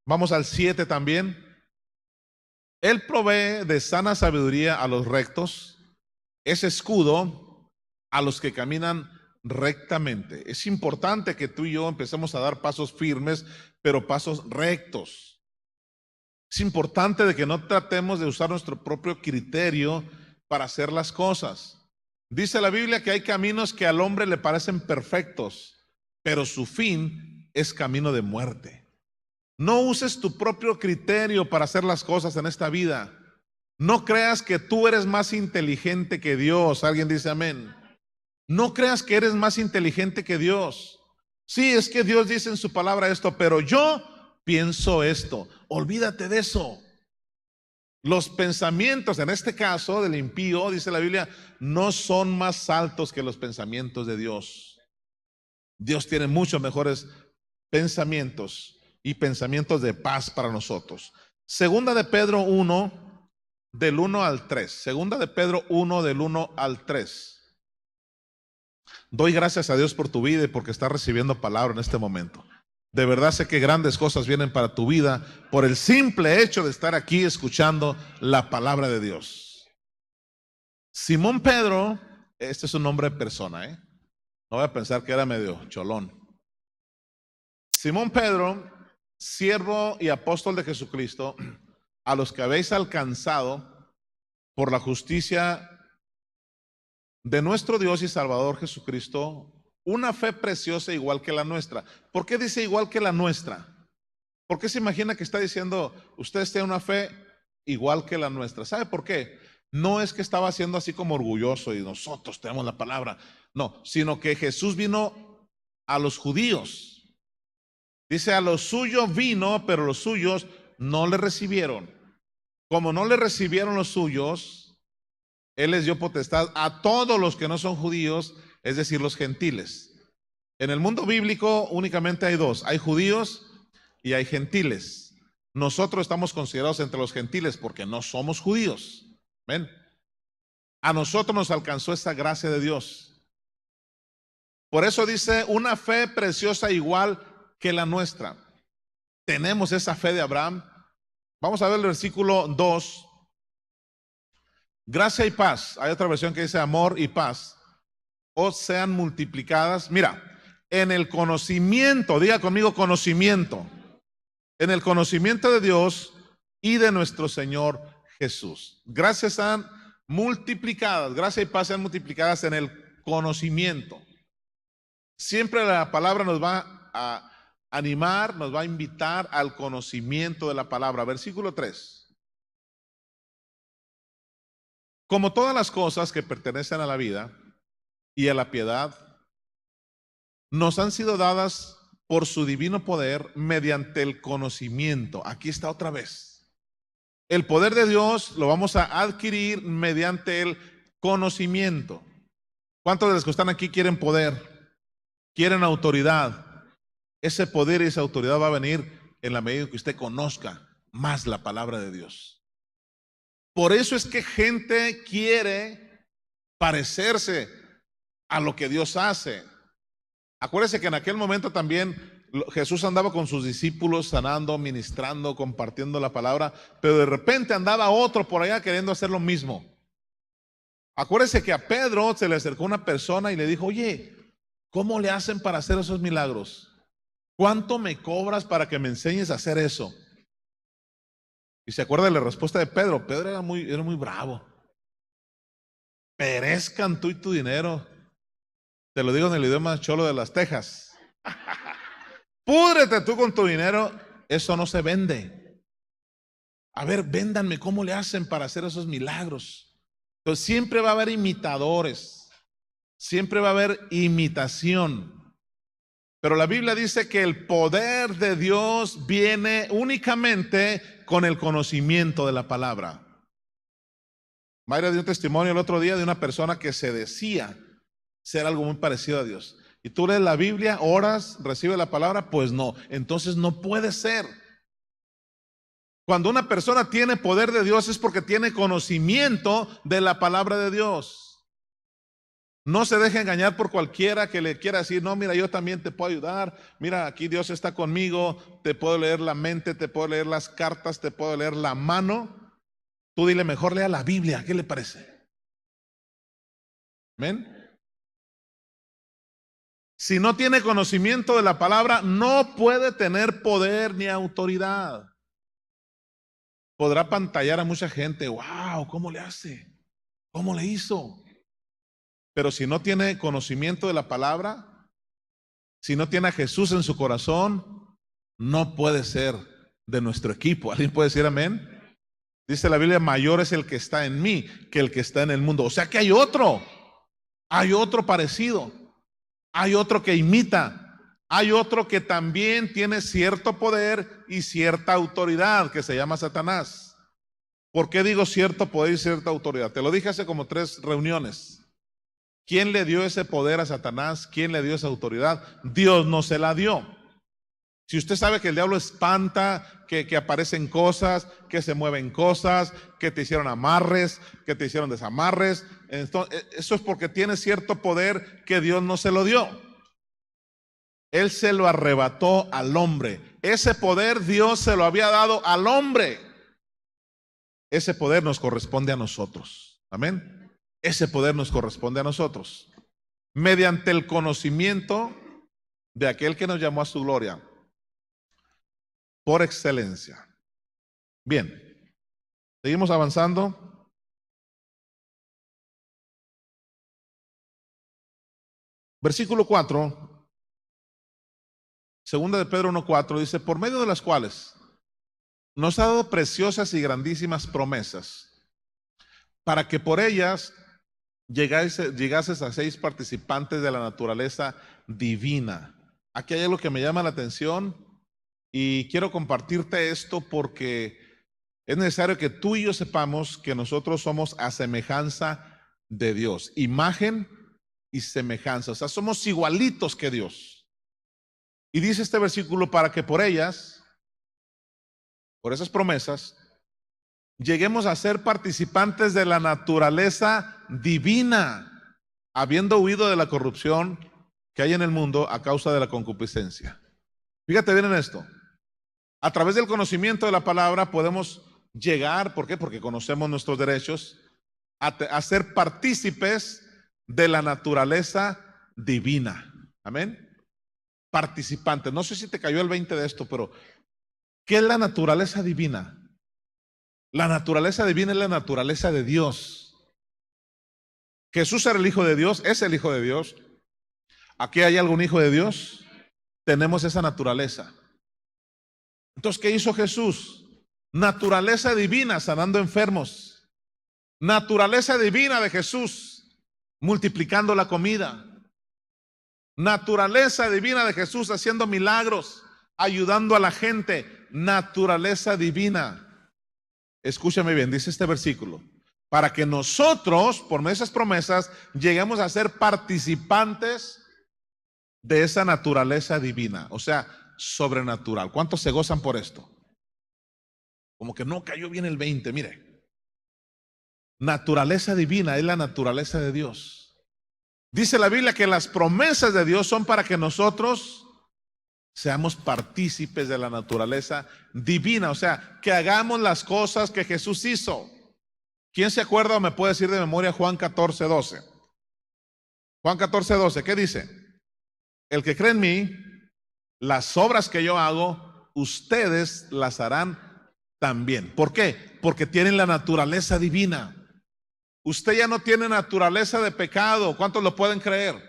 A: Vamos al 7 también. Él provee de sana sabiduría a los rectos, es escudo a los que caminan rectamente. Es importante que tú y yo empecemos a dar pasos firmes, pero pasos rectos. Es importante de que no tratemos de usar nuestro propio criterio para hacer las cosas. Dice la Biblia que hay caminos que al hombre le parecen perfectos, pero su fin es camino de muerte. No uses tu propio criterio para hacer las cosas en esta vida. No creas que tú eres más inteligente que Dios. Alguien dice amén. No creas que eres más inteligente que Dios. Sí, es que Dios dice en su palabra esto, pero yo pienso esto. Olvídate de eso. Los pensamientos, en este caso del impío, dice la Biblia, no son más altos que los pensamientos de Dios. Dios tiene muchos mejores pensamientos y pensamientos de paz para nosotros. Segunda de Pedro 1, del 1 al 3. Segunda de Pedro 1, del 1 al 3. Doy gracias a Dios por tu vida y porque estás recibiendo palabra en este momento. De verdad sé que grandes cosas vienen para tu vida por el simple hecho de estar aquí escuchando la palabra de Dios. Simón Pedro, este es un nombre de persona, no voy a pensar que era medio cholón. Simón Pedro, siervo y apóstol de Jesucristo, a los que habéis alcanzado por la justicia de nuestro Dios y Salvador Jesucristo, una fe preciosa igual que la nuestra. ¿Por qué dice igual que la nuestra? ¿Por qué se imagina que está diciendo ustedes tienen una fe igual que la nuestra? ¿Sabe por qué? No es que estaba siendo así como orgulloso y nosotros tenemos la palabra, no, sino que Jesús vino a los judíos. Dice a los suyos vino, pero los suyos no le recibieron. Como no le recibieron los suyos, Él les dio potestad a todos los que no son judíos, es decir, los gentiles. En el mundo bíblico únicamente hay dos, hay judíos y hay gentiles. Nosotros estamos considerados entre los gentiles porque no somos judíos. ¿Ven? A nosotros nos alcanzó esa gracia de Dios. Por eso dice una fe preciosa igual que la nuestra. Tenemos esa fe de Abraham. Vamos a ver el versículo 2. Gracia y paz. Hay otra versión que dice amor y paz. Os sean multiplicadas. Mira, en el conocimiento, diga conmigo conocimiento. En el conocimiento de Dios y de nuestro Señor Jesús. Gracias sean multiplicadas. Gracia y paz sean multiplicadas en el conocimiento. Siempre la palabra nos va a animar, nos va a invitar al conocimiento de la palabra. Versículo 3. Como todas las cosas que pertenecen a la vida y a la piedad, nos han sido dadas por su divino poder mediante el conocimiento. Aquí está otra vez. El poder de Dios lo vamos a adquirir mediante el conocimiento. ¿Cuántos de los que están aquí quieren poder? quieren autoridad. Ese poder y esa autoridad va a venir en la medida en que usted conozca más la palabra de Dios. Por eso es que gente quiere parecerse a lo que Dios hace. Acuérdese que en aquel momento también Jesús andaba con sus discípulos sanando, ministrando, compartiendo la palabra, pero de repente andaba otro por allá queriendo hacer lo mismo. Acuérdese que a Pedro se le acercó una persona y le dijo: oye, ¿cómo le hacen para hacer esos milagros? ¿Cuánto me cobras para que me enseñes a hacer eso? Y se acuerda de la respuesta de Pedro. Pedro era muy bravo. Perezcan tú y tu dinero. Te lo digo en el idioma cholo de las Tejas. Púdrete tú con tu dinero. Eso no se vende. A ver, véndanme cómo le hacen para hacer esos milagros. Entonces siempre va a haber imitadores. Siempre va a haber imitación. Pero la Biblia dice que el poder de Dios viene únicamente con el conocimiento de la palabra. Mayra dio un testimonio el otro día de una persona que se decía ser algo muy parecido a Dios. Y tú lees la Biblia, oras, recibes la palabra, pues no. Entonces no puede ser. Cuando una persona tiene poder de Dios es porque tiene conocimiento de la palabra de Dios. No se deje engañar por cualquiera que le quiera decir: no, mira, yo también te puedo ayudar. Mira, aquí Dios está conmigo. Te puedo leer la mente, te puedo leer las cartas, te puedo leer la mano. Tú dile: mejor lea la Biblia. ¿Qué le parece? ¿Amén? Si no tiene conocimiento de la palabra, no puede tener poder ni autoridad. Podrá pantallar a mucha gente. Wow, ¿cómo le hace? ¿Cómo le hizo? Pero si no tiene conocimiento de la palabra, si no tiene a Jesús en su corazón, no puede ser de nuestro equipo. ¿Alguien puede decir amén? Dice la Biblia: mayor es el que está en mí que el que está en el mundo. O sea que hay otro parecido, hay otro que imita, hay otro que también tiene cierto poder y cierta autoridad, que se llama Satanás. ¿Por qué digo cierto poder y cierta autoridad? Te lo dije hace como 3 reuniones. ¿Quién le dio ese poder a Satanás? ¿Quién le dio esa autoridad? Dios no se la dio. Si usted sabe que el diablo espanta, que aparecen cosas, que se mueven cosas, que te hicieron amarres, que te hicieron desamarres, entonces, eso es porque tiene cierto poder que Dios no se lo dio. Él se lo arrebató al hombre. Ese poder Dios se lo había dado al hombre. Ese poder nos corresponde a nosotros. Amén. Ese poder nos corresponde a nosotros, mediante el conocimiento de aquel que nos llamó a su gloria, por excelencia. Bien, seguimos avanzando. Versículo 4, segunda de Pedro 1:4, dice: por medio de las cuales nos ha dado preciosas y grandísimas promesas, para que por ellas llegases a 6 participantes de la naturaleza divina. Aquí hay algo que me llama la atención y quiero compartirte esto porque es necesario que tú y yo sepamos que nosotros somos a semejanza de Dios, imagen y semejanza, o sea, somos igualitos que Dios. Y dice este versículo: para que por ellas, por esas promesas, lleguemos a ser participantes de la naturaleza divina, habiendo huido de la corrupción que hay en el mundo a causa de la concupiscencia. Fíjate bien en esto. A través del conocimiento de la palabra podemos llegar, ¿por qué? Porque conocemos nuestros derechos, a ser partícipes de la naturaleza divina. Amén. Participantes. No sé si te cayó el 20 de esto, pero ¿qué es la naturaleza divina? La naturaleza divina es la naturaleza de Dios. Jesús era el Hijo de Dios, es el Hijo de Dios. ¿Aquí hay algún hijo de Dios? Tenemos esa naturaleza. Entonces, ¿qué hizo Jesús? Naturaleza divina, sanando enfermos. Naturaleza divina de Jesús, multiplicando la comida. Naturaleza divina de Jesús, haciendo milagros, ayudando a la gente. Naturaleza divina. Escúchame bien, dice este versículo: para que nosotros, por medio de esas promesas, lleguemos a ser participantes de esa naturaleza divina, o sea, sobrenatural. ¿Cuántos se gozan por esto? Como que no cayó bien el 20, mire. Naturaleza divina es la naturaleza de Dios. Dice la Biblia que las promesas de Dios son para que nosotros seamos partícipes de la naturaleza divina, o sea, que hagamos las cosas que Jesús hizo. ¿Quién se acuerda o me puede decir de memoria Juan 14:12? Juan 14:12, ¿qué dice? El que cree en mí, las obras que yo hago, ustedes las harán también. ¿Por qué? Porque tienen la naturaleza divina. Usted ya no tiene naturaleza de pecado. ¿Cuántos lo pueden creer?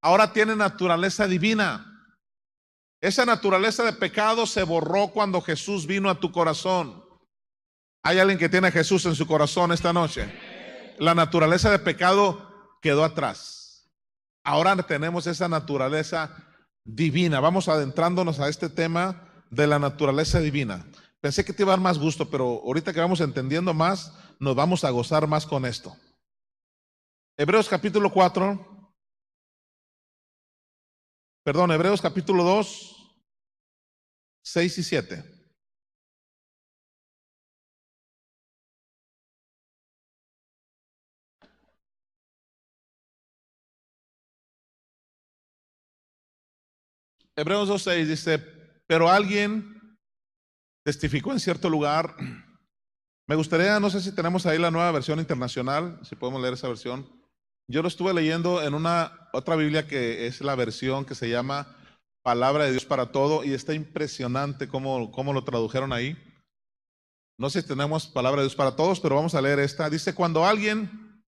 A: Ahora tiene naturaleza divina. Esa naturaleza de pecado se borró cuando Jesús vino a tu corazón. ¿Hay alguien que tiene a Jesús en su corazón esta noche? La naturaleza de pecado quedó atrás. Ahora tenemos esa naturaleza divina. Vamos adentrándonos a este tema de la naturaleza divina. Pensé que te iba a dar más gusto, pero ahorita que vamos entendiendo más, nos vamos a gozar más con esto. Hebreos capítulo 2, 6 y 7. Hebreos 2:6 dice, pero alguien testificó en cierto lugar. Me gustaría, no sé si tenemos ahí la nueva versión internacional, si podemos leer esa versión. Yo lo estuve leyendo en una otra Biblia que es la versión que se llama Palabra de Dios para Todo, y está impresionante cómo lo tradujeron ahí. No sé si tenemos Palabra de Dios para Todos, pero vamos a leer esta. Dice, cuando alguien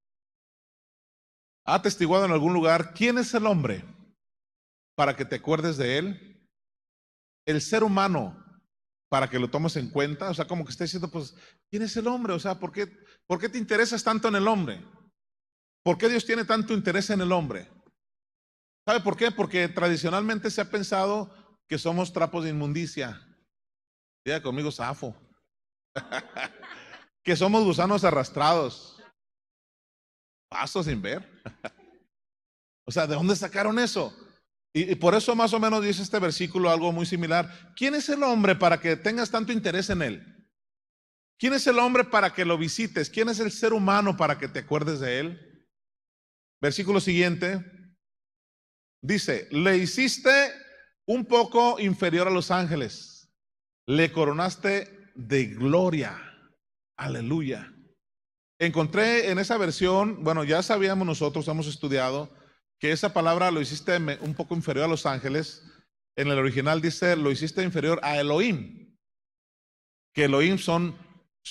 A: ha atestiguado en algún lugar, ¿quién es el hombre para que te acuerdes de él? El ser humano para que lo tomes en cuenta. O sea, como que está diciendo, pues, ¿quién es el hombre? O sea, ¿por qué te interesas tanto en el hombre? ¿Por qué Dios tiene tanto interés en el hombre? ¿Sabe por qué? Porque tradicionalmente se ha pensado que somos trapos de inmundicia. Diga conmigo, zafo. Que somos gusanos arrastrados. Paso sin ver. O sea, ¿de dónde sacaron eso? Y por eso más o menos dice este versículo algo muy similar. ¿Quién es el hombre para que tengas tanto interés en él? ¿Quién es el hombre para que lo visites? ¿Quién es el ser humano para que te acuerdes de él? Versículo siguiente. Dice, le hiciste un poco inferior a los ángeles. Le coronaste de gloria. Aleluya. Encontré en esa versión, bueno, ya sabíamos nosotros, hemos estudiado, que esa palabra lo hiciste un poco inferior a los ángeles. En el original dice, lo hiciste inferior a Elohim. Que Elohim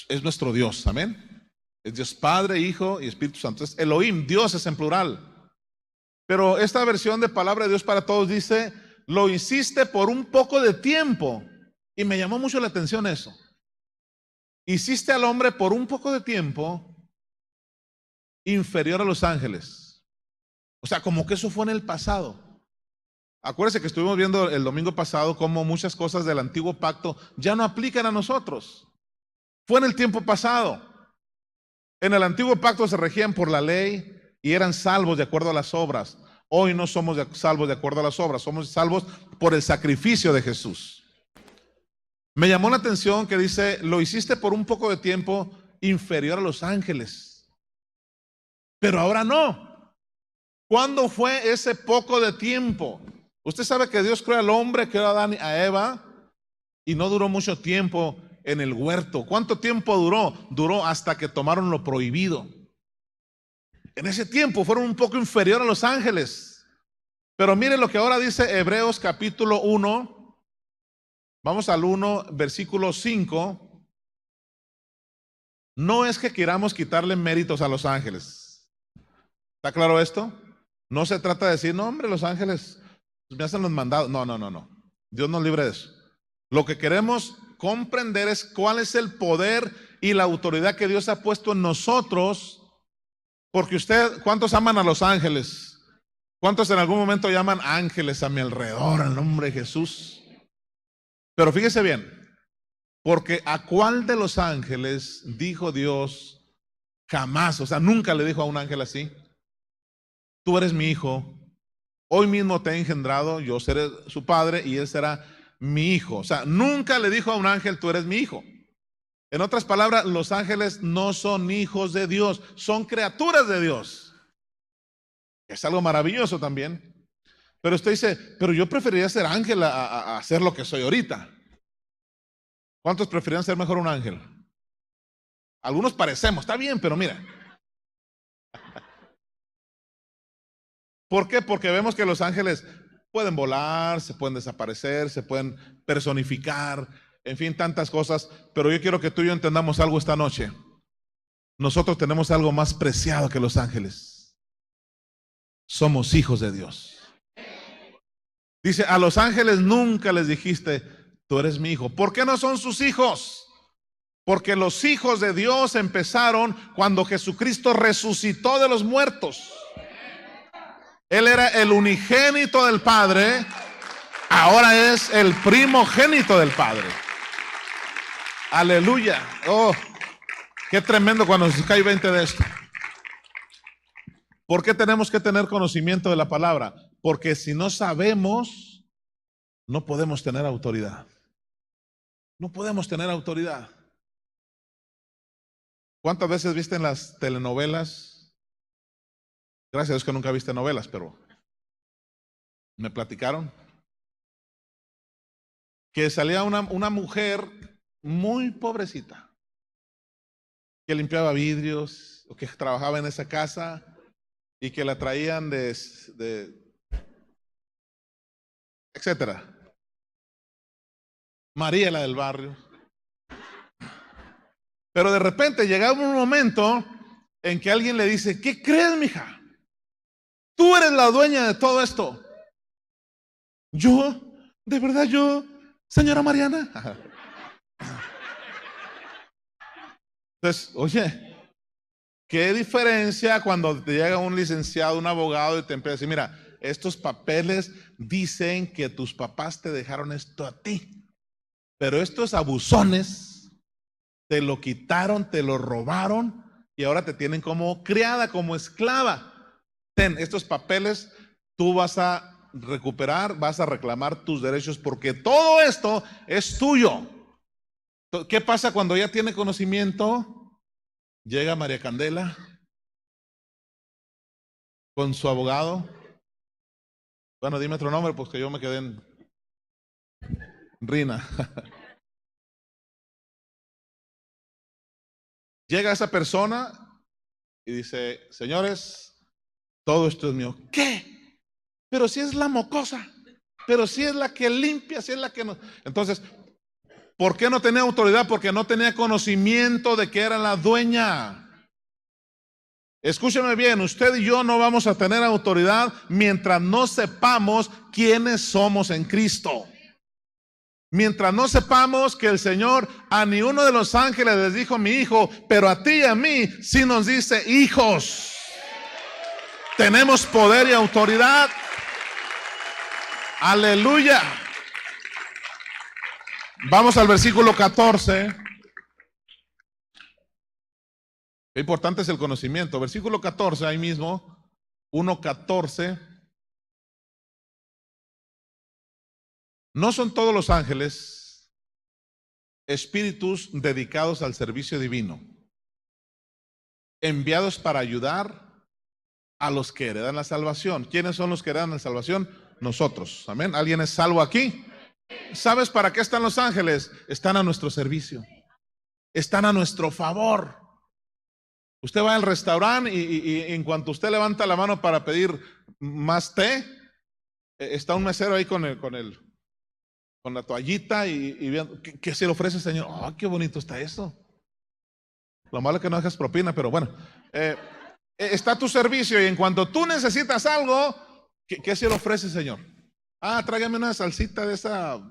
A: es nuestro Dios, amén. Es Dios Padre, Hijo y Espíritu Santo. Es Elohim, Dios es en plural. Pero esta versión de Palabra de Dios para Todos dice, lo hiciste por un poco de tiempo. Y me llamó mucho la atención eso. Hiciste al hombre por un poco de tiempo inferior a los ángeles. O sea, como que eso fue en el pasado. Acuérdense que estuvimos viendo el domingo pasado cómo muchas cosas del antiguo pacto ya no aplican a nosotros. Fue en el tiempo pasado. En el antiguo pacto se regían por la ley y eran salvos de acuerdo a las obras. Hoy no somos salvos de acuerdo a las obras, somos salvos por el sacrificio de Jesús. Me llamó la atención que dice, lo hiciste por un poco de tiempo inferior a los ángeles. Pero ahora no. ¿Cuándo fue ese poco de tiempo? Usted sabe que Dios creó al hombre, creó a Adán y a Eva, y no duró mucho tiempo en el huerto. ¿Cuánto tiempo duró? Duró hasta que tomaron lo prohibido. En ese tiempo fueron un poco inferior a los ángeles. Pero mire lo que ahora dice Hebreos capítulo 1. Vamos al 1, versículo 5. No es que queramos quitarle méritos a los ángeles. ¿Está claro esto? No se trata de decir, no hombre, los ángeles me hacen los mandados. No. Dios nos libre de eso. Lo que queremos comprender es cuál es el poder y la autoridad que Dios ha puesto en nosotros. Porque ¿cuántos aman a los ángeles? ¿Cuántos en algún momento llaman ángeles a mi alrededor en el nombre de Jesús? Pero fíjese bien, porque ¿a cuál de los ángeles dijo Dios jamás? O sea, nunca le dijo a un ángel así, tú eres mi hijo, hoy mismo te he engendrado, yo seré su padre y él será mi hijo. O sea, nunca le dijo a un ángel, tú eres mi hijo. En otras palabras, los ángeles no son hijos de Dios, son criaturas de Dios. Es algo maravilloso también. Pero usted dice, pero yo preferiría ser ángel a ser lo que soy ahorita. ¿Cuántos preferirían ser mejor un ángel? Algunos parecemos, está bien, pero mira. ¿Por qué? Porque vemos que los ángeles pueden volar, se pueden desaparecer, se pueden personificar, en fin, tantas cosas. Pero yo quiero que tú y yo entendamos algo esta noche. Nosotros tenemos algo más preciado que los ángeles. Somos hijos de Dios. Dice, a los ángeles nunca les dijiste, tú eres mi hijo. ¿Por qué no son sus hijos? Porque los hijos de Dios empezaron cuando Jesucristo resucitó de los muertos. Él era el unigénito del Padre, ahora es el primogénito del Padre. Aleluya. Oh, qué tremendo cuando nos cae 20 de esto. ¿Por qué tenemos que tener conocimiento de la palabra? Porque si no sabemos, no podemos tener autoridad. No podemos tener autoridad. ¿Cuántas veces viste en las telenovelas? Gracias a Dios que nunca viste novelas, pero me platicaron que salía una mujer muy pobrecita que limpiaba vidrios o que trabajaba en esa casa y que la traían de etcétera. María, la del barrio. Pero de repente llegaba un momento en que alguien le dice, ¿qué crees, mija? Tú eres la dueña de todo esto. ¿Yo? ¿De verdad yo? Señora Mariana. Entonces, oye, ¿qué diferencia cuando te llega un licenciado, un abogado y te empieza a decir, mira, estos papeles dicen que tus papás te dejaron esto a ti, pero estos abusones te lo quitaron, te lo robaron y ahora te tienen como criada, como esclava. Ten estos papeles, tú vas a recuperar, vas a reclamar tus derechos porque todo esto es tuyo. ¿Qué pasa cuando ya tiene conocimiento? Llega María Candela con su abogado. Bueno, dime otro nombre, pues que yo me quedé en Rina. Llega esa persona y dice, señores, todo esto es mío. ¿Qué? Pero si es la mocosa, pero si es la que limpia, si es la que no. Entonces, ¿por qué no tenía autoridad? Porque no tenía conocimiento de que era la dueña. Escúcheme bien, usted y yo no vamos a tener autoridad mientras no sepamos quiénes somos en Cristo. Mientras no sepamos que el Señor a ni uno de los ángeles les dijo mi hijo, pero a ti y a mí sí nos dice hijos. Tenemos poder y autoridad. Aleluya. Vamos al versículo 14. Qué importante es el conocimiento. Versículo 14, ahí mismo, 1:14. ¿No son todos los ángeles espíritus dedicados al servicio divino, enviados para ayudar a los que heredan la salvación? ¿Quiénes son los que heredan la salvación? Nosotros. Amén. ¿Alguien es salvo aquí? ¿Sabes para qué están los ángeles? Están a nuestro servicio. Están a nuestro favor. Usted va al restaurante y en cuanto usted levanta la mano para pedir más té, está un mesero ahí con la toallita y viendo, ¿qué se le ofrece, señor? Oh, qué bonito está eso. Lo malo es que no dejas propina, pero bueno. Está a tu servicio y en cuanto tú necesitas algo, ¿qué se le ofrece, señor? Ah, tráigame una salsita de esa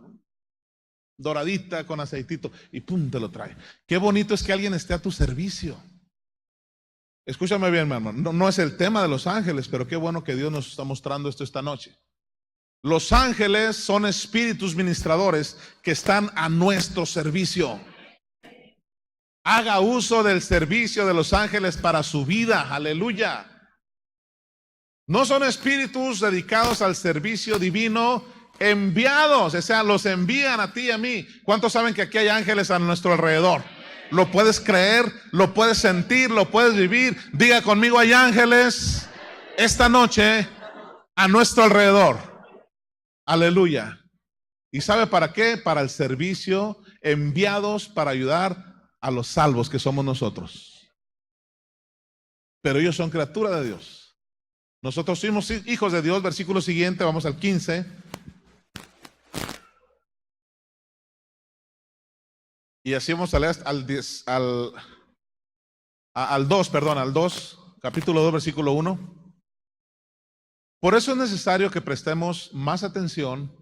A: doradita con aceitito y pum, te lo trae. Qué bonito es que alguien esté a tu servicio. Escúchame bien, mi hermano. No es el tema de los ángeles, pero qué bueno que Dios nos está mostrando esto esta noche. Los ángeles son espíritus ministradores que están a nuestro servicio. Haga uso del servicio de los ángeles para su vida. Aleluya. No son espíritus dedicados al servicio divino, enviados, o sea, los envían a ti y a mí. ¿Cuántos saben que aquí hay ángeles a nuestro alrededor? ¿Lo puedes creer? ¿Lo puedes sentir? ¿Lo puedes vivir? Diga conmigo, hay ángeles esta noche a nuestro alrededor. Aleluya. ¿Y sabe para qué? Para el servicio, enviados para ayudar a los salvos que somos nosotros. Pero ellos son criatura de Dios. Nosotros somos hijos de Dios. Versículo siguiente, vamos al 15. Y así vamos a leer al 2, capítulo 2, versículo 1. Por eso es necesario que prestemos más atención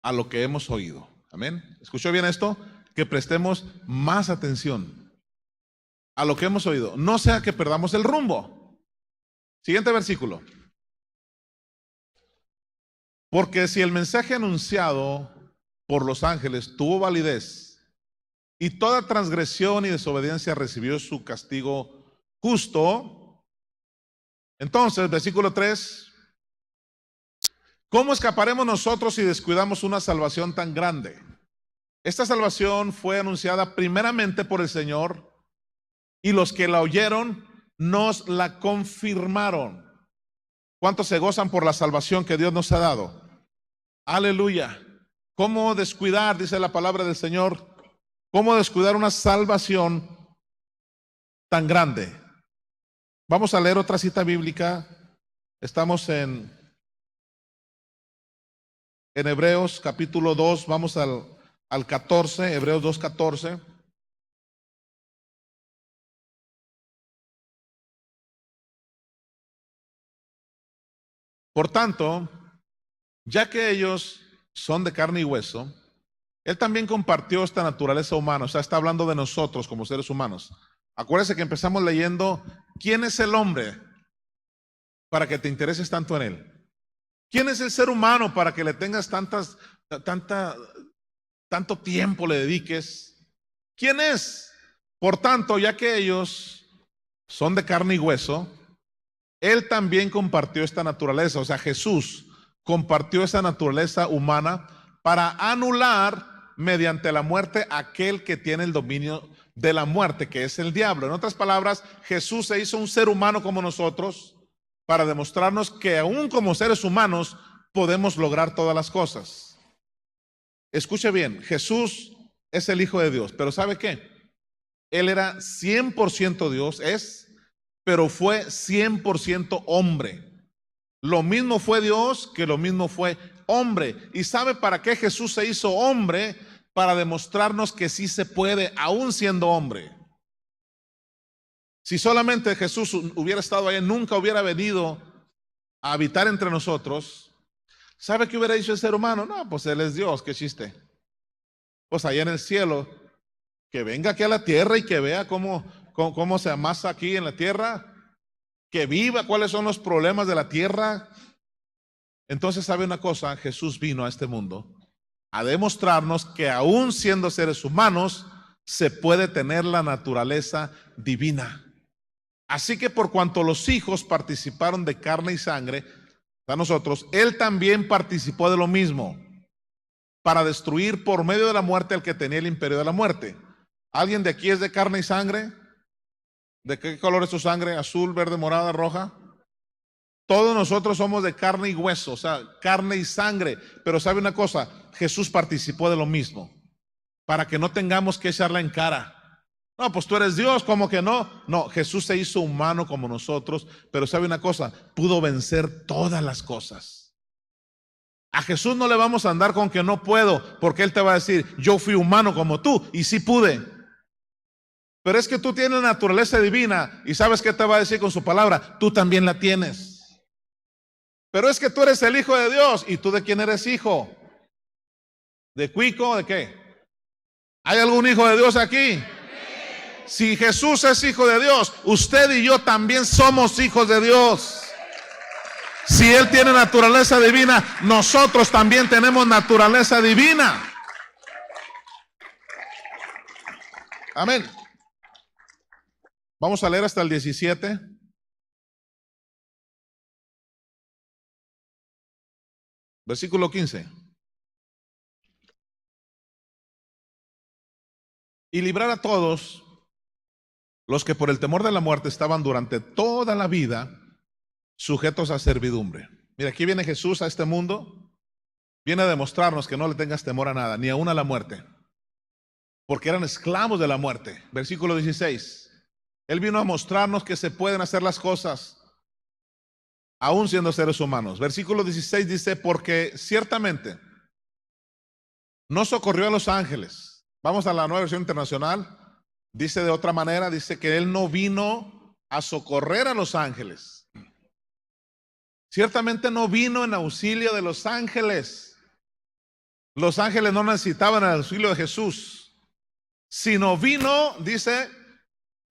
A: a lo que hemos oído. Amén. ¿Escuchó bien esto? Que prestemos más atención a lo que hemos oído. No sea que perdamos el rumbo. Siguiente versículo. Porque si el mensaje anunciado por los ángeles tuvo validez y toda transgresión y desobediencia recibió su castigo justo, entonces, versículo 3, ¿cómo escaparemos nosotros si descuidamos una salvación tan grande? Esta salvación fue anunciada primeramente por el Señor y los que la oyeron nos la confirmaron. ¿Cuántos se gozan por la salvación que Dios nos ha dado? Aleluya. ¿Cómo descuidar, dice la palabra del Señor, cómo descuidar una salvación tan grande? Vamos a leer otra cita bíblica. Estamos en Hebreos capítulo 2, vamos al 14, Hebreos 2, 14. Por tanto, ya que ellos son de carne y hueso, Él también compartió esta naturaleza humana. O sea, está hablando de nosotros como seres humanos. Acuérdense que empezamos leyendo, ¿quién es el hombre para que te intereses tanto en él? ¿Quién es el ser humano para que le tengas tanto tiempo le dediques? ¿Quién es? Por tanto, ya que ellos son de carne y hueso, Él también compartió esta naturaleza. O sea, Jesús compartió esa naturaleza humana para anular mediante la muerte aquel que tiene el dominio de la muerte, que es el diablo. En otras palabras, Jesús se hizo un ser humano como nosotros para demostrarnos que aún como seres humanos podemos lograr todas las cosas. Escuche bien, Jesús es el Hijo de Dios, pero ¿sabe qué? Él era 100% Dios, pero fue 100% hombre. Lo mismo fue Dios que lo mismo fue hombre. ¿Y sabe para qué Jesús se hizo hombre? Para demostrarnos que sí se puede, aún siendo hombre. Si solamente Jesús hubiera estado ahí, nunca hubiera venido a habitar entre nosotros, ¿sabe qué hubiera dicho el ser humano? No, pues Él es Dios, qué chiste. Pues allá en el cielo, que venga aquí a la tierra y que vea cómo se amasa aquí en la tierra, que viva cuáles son los problemas de la tierra. Entonces, ¿sabe una cosa? Jesús vino a este mundo a demostrarnos que aún siendo seres humanos, se puede tener la naturaleza divina. Así que por cuanto los hijos participaron de carne y sangre, a nosotros, Él también participó de lo mismo, para destruir por medio de la muerte al que tenía el imperio de la muerte. ¿Alguien de aquí es de carne y sangre? ¿De qué color es su sangre? ¿Azul, verde, morada, roja? Todos nosotros somos de carne y hueso, o sea, carne y sangre. Pero ¿sabe una cosa? Jesús participó de lo mismo, para que no tengamos que echarla en cara. No, pues tú eres Dios, ¿cómo que no? No, Jesús se hizo humano como nosotros, pero ¿sabe una cosa? Pudo vencer todas las cosas. A Jesús no le vamos a andar con que no puedo, porque Él te va a decir, yo fui humano como tú, y sí pude. Pero es que tú tienes la naturaleza divina, y ¿sabes qué te va a decir con su palabra? Tú también la tienes. Pero es que tú eres el Hijo de Dios. ¿Y tú de quién eres hijo? ¿De cuico? ¿De qué? ¿Hay algún hijo de Dios aquí? Si Jesús es hijo de Dios, usted y yo también somos hijos de Dios. Si Él tiene naturaleza divina, nosotros también tenemos naturaleza divina. Amén. Vamos a leer hasta el 17. Versículo 15. Y librar a todos los que por el temor de la muerte estaban durante toda la vida sujetos a servidumbre. Mira, aquí viene Jesús a este mundo, viene a demostrarnos que no le tengas temor a nada, ni aún a la muerte, porque eran esclavos de la muerte. Versículo 16. Él vino a mostrarnos que se pueden hacer las cosas aún siendo seres humanos. Versículo 16 dice, porque ciertamente no socorrió a los ángeles. Vamos a la Nueva Versión Internacional. Dice de otra manera, dice que Él no vino a socorrer a los ángeles. Ciertamente no vino en auxilio de los ángeles. Los ángeles no necesitaban el auxilio de Jesús, sino vino, dice,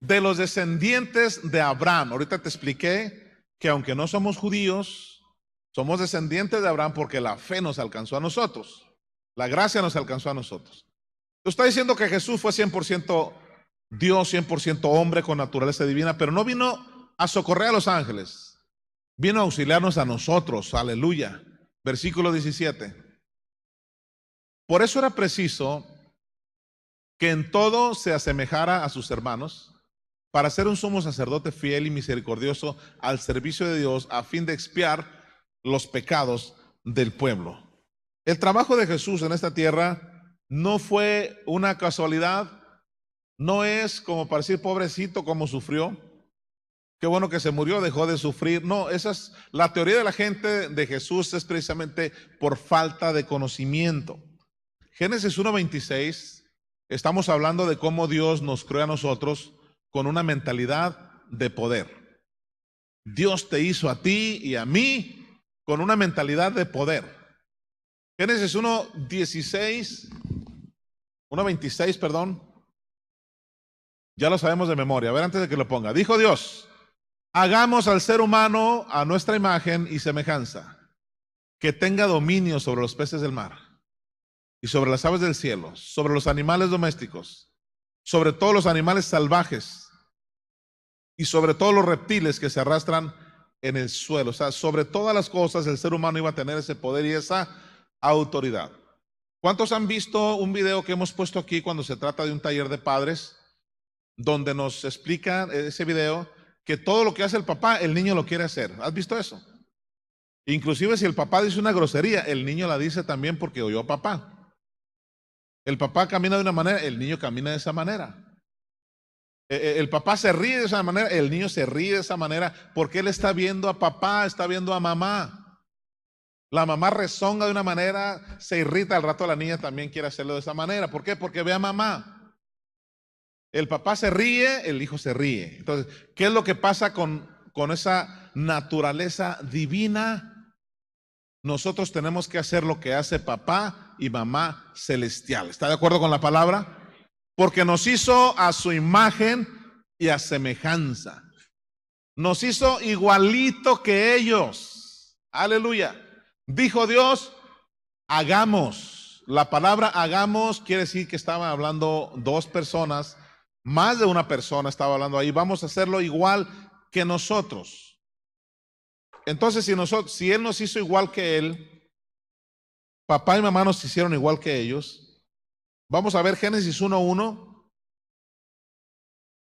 A: de los descendientes de Abraham. Ahorita te expliqué que aunque no somos judíos, somos descendientes de Abraham porque la fe nos alcanzó a nosotros. La gracia nos alcanzó a nosotros. Está diciendo que Jesús fue 100% Dios, 100% hombre con naturaleza divina, pero no vino a socorrer a los ángeles, vino a auxiliarnos a nosotros. Aleluya. Versículo 17. Por eso era preciso que en todo se asemejara a sus hermanos, para ser un sumo sacerdote fiel y misericordioso al servicio de Dios, a fin de expiar los pecados del pueblo. El trabajo de Jesús en esta tierra no fue una casualidad, no es como para decir pobrecito como sufrió, qué bueno que se murió, dejó de sufrir. No, esa es la teoría de la gente de Jesús, es precisamente por falta de conocimiento. Génesis 1:26, estamos hablando de cómo Dios nos creó a nosotros con una mentalidad de poder. Dios te hizo a ti y a mí con una mentalidad de poder. Génesis 1:26, perdón. Ya lo sabemos de memoria. A ver, antes de que lo ponga. Dijo Dios, hagamos al ser humano a nuestra imagen y semejanza, que tenga dominio sobre los peces del mar y sobre las aves del cielo, sobre los animales domésticos, sobre todos los animales salvajes y sobre todos los reptiles que se arrastran en el suelo. O sea, sobre todas las cosas el ser humano iba a tener ese poder y esa autoridad. ¿Cuántos han visto un video que hemos puesto aquí cuando se trata de un taller de padres, donde nos explica ese video que todo lo que hace el papá, el niño lo quiere hacer? ¿Has visto eso? Inclusive si el papá dice una grosería, el niño la dice también porque oyó a papá. El papá camina de una manera, el niño camina de esa manera. El papá se ríe de esa manera, el niño se ríe de esa manera, porque él está viendo a papá, está viendo a mamá. La mamá rezonga de una manera, se irrita, al rato la niña también quiere hacerlo de esa manera. ¿Por qué? Porque ve a mamá. El papá se ríe, el hijo se ríe. Entonces, ¿qué es lo que pasa con esa naturaleza divina? Nosotros tenemos que hacer lo que hace papá y mamá celestial. ¿Está de acuerdo con la palabra? Porque nos hizo a su imagen y a semejanza. Nos hizo igualito que ellos. Aleluya. Dijo Dios, hagamos. La palabra hagamos quiere decir que estaban hablando dos personas, más de una persona estaba hablando ahí. Vamos a hacerlo igual que nosotros. Entonces, si Él nos hizo igual que Él, papá y mamá nos hicieron igual que ellos. Vamos a ver Génesis 1:1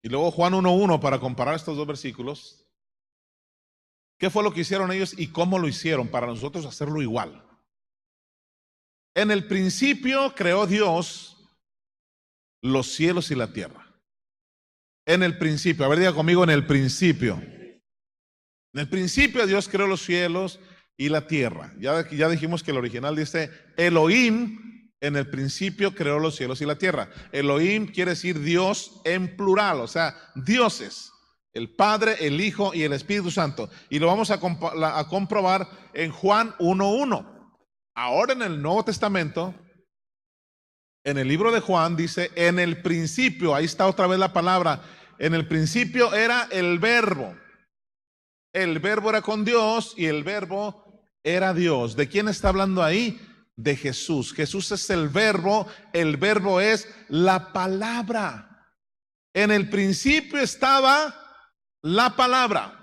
A: y luego Juan 1:1 para comparar estos dos versículos. ¿Qué fue lo que hicieron ellos y cómo lo hicieron para nosotros hacerlo igual? En el principio creó Dios los cielos y la tierra. En el principio, a ver, diga conmigo, en el principio. En el principio Dios creó los cielos y la tierra. Ya dijimos que el original dice Elohim, en el principio creó los cielos y la tierra. Elohim quiere decir Dios en plural, o sea, dioses. El Padre, el Hijo y el Espíritu Santo. Y lo vamos a comprobar en Juan 1:1. Ahora en el Nuevo Testamento, en el libro de Juan dice, en el principio, ahí está otra vez la palabra, en el principio era el verbo. El verbo era con Dios y el verbo era Dios. ¿De quién está hablando ahí? De Jesús. Jesús es el verbo es la palabra. En el principio estaba la palabra.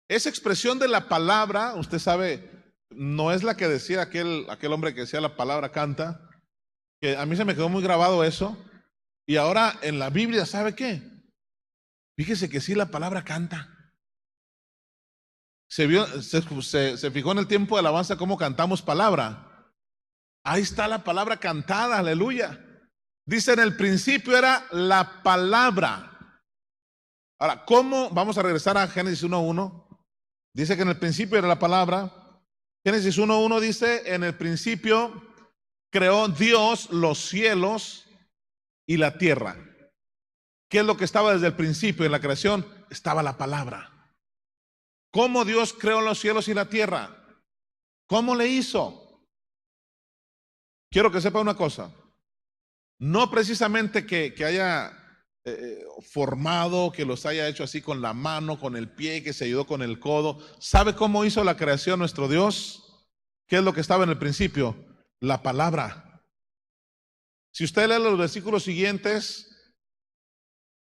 A: Esa expresión de la palabra, usted sabe, no es la que decía aquel hombre que decía la palabra canta, que a mí se me quedó muy grabado eso. Y ahora en la Biblia, ¿sabe qué? Fíjese que sí, la palabra canta. Se fijó en el tiempo de alabanza cómo cantamos palabra. Ahí está la palabra cantada, aleluya. Dice, en el principio era la palabra. Ahora, ¿cómo? Vamos a regresar a Génesis 1:1. Dice que en el principio era la palabra. Génesis 1:1 dice, en el principio creó Dios los cielos y la tierra. ¿Qué es lo que estaba desde el principio en la creación? Estaba la palabra. ¿Cómo Dios creó los cielos y la tierra? ¿Cómo le hizo? Quiero que sepa una cosa. No precisamente que haya formado, que los haya hecho así con la mano, con el pie, que se ayudó con el codo. ¿Sabe cómo hizo la creación nuestro Dios? ¿Qué es lo que estaba en el principio? La palabra. Si usted lee los versículos siguientes,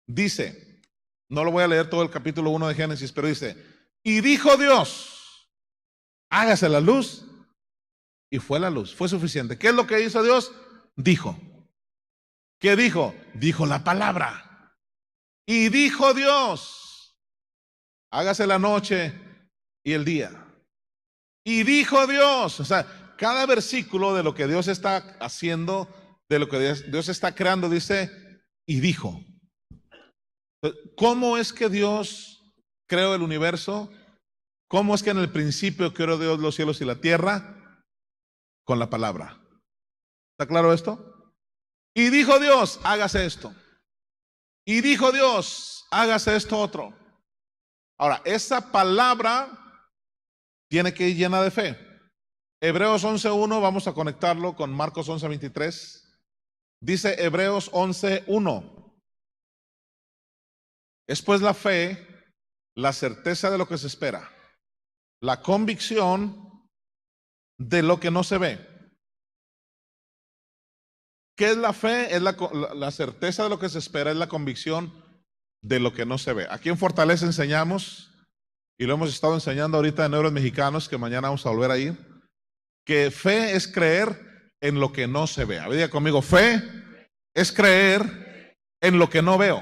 A: dice, no lo voy a leer todo el capítulo 1 de Génesis, pero dice, y dijo Dios, hágase la luz, y fue la luz, fue suficiente. ¿Qué es lo que hizo Dios? Dijo. ¿Qué dijo? Dijo la palabra. Y dijo Dios, hágase la noche y el día. Y dijo Dios, o sea, cada versículo de lo que Dios está haciendo, de lo que Dios está creando, dice, y dijo. ¿Cómo es que Dios creó el universo? ¿Cómo es que en el principio creó Dios los cielos y la tierra? Con la palabra. ¿Está claro esto? Y dijo Dios, hágase esto. Y dijo Dios, hágase esto otro. Ahora, esa palabra tiene que ir llena de fe. Hebreos 11:1, vamos a conectarlo con Marcos 11:23. Dice Hebreos 11:1. Es pues la fe, la certeza de lo que se espera, la convicción de lo que no se ve. ¿Qué es la fe? Es la certeza de lo que se espera, es la convicción de lo que no se ve. Aquí en Fortaleza enseñamos, y lo hemos estado enseñando ahorita en Neuros Mexicanos, que mañana vamos a volver a ir, que fe es creer en lo que no se ve. A ver, diga conmigo, fe es creer en lo que no veo.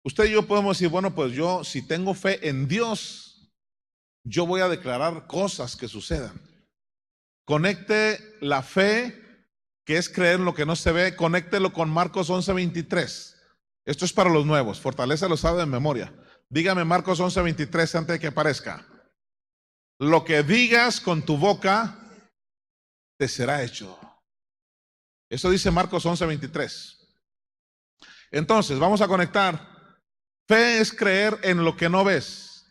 A: Usted y yo podemos decir, bueno, pues yo si tengo fe en Dios, yo voy a declarar cosas que sucedan. Conecte la fe, que es creer en lo que no se ve, conéctelo con Marcos 11:23. Esto es para los nuevos, Fortaleza lo sabe de memoria. Dígame Marcos 11:23 antes de que aparezca. Lo que digas con tu boca te será hecho. Eso dice Marcos 11:23. Entonces, vamos a conectar. Fe es creer en lo que no ves.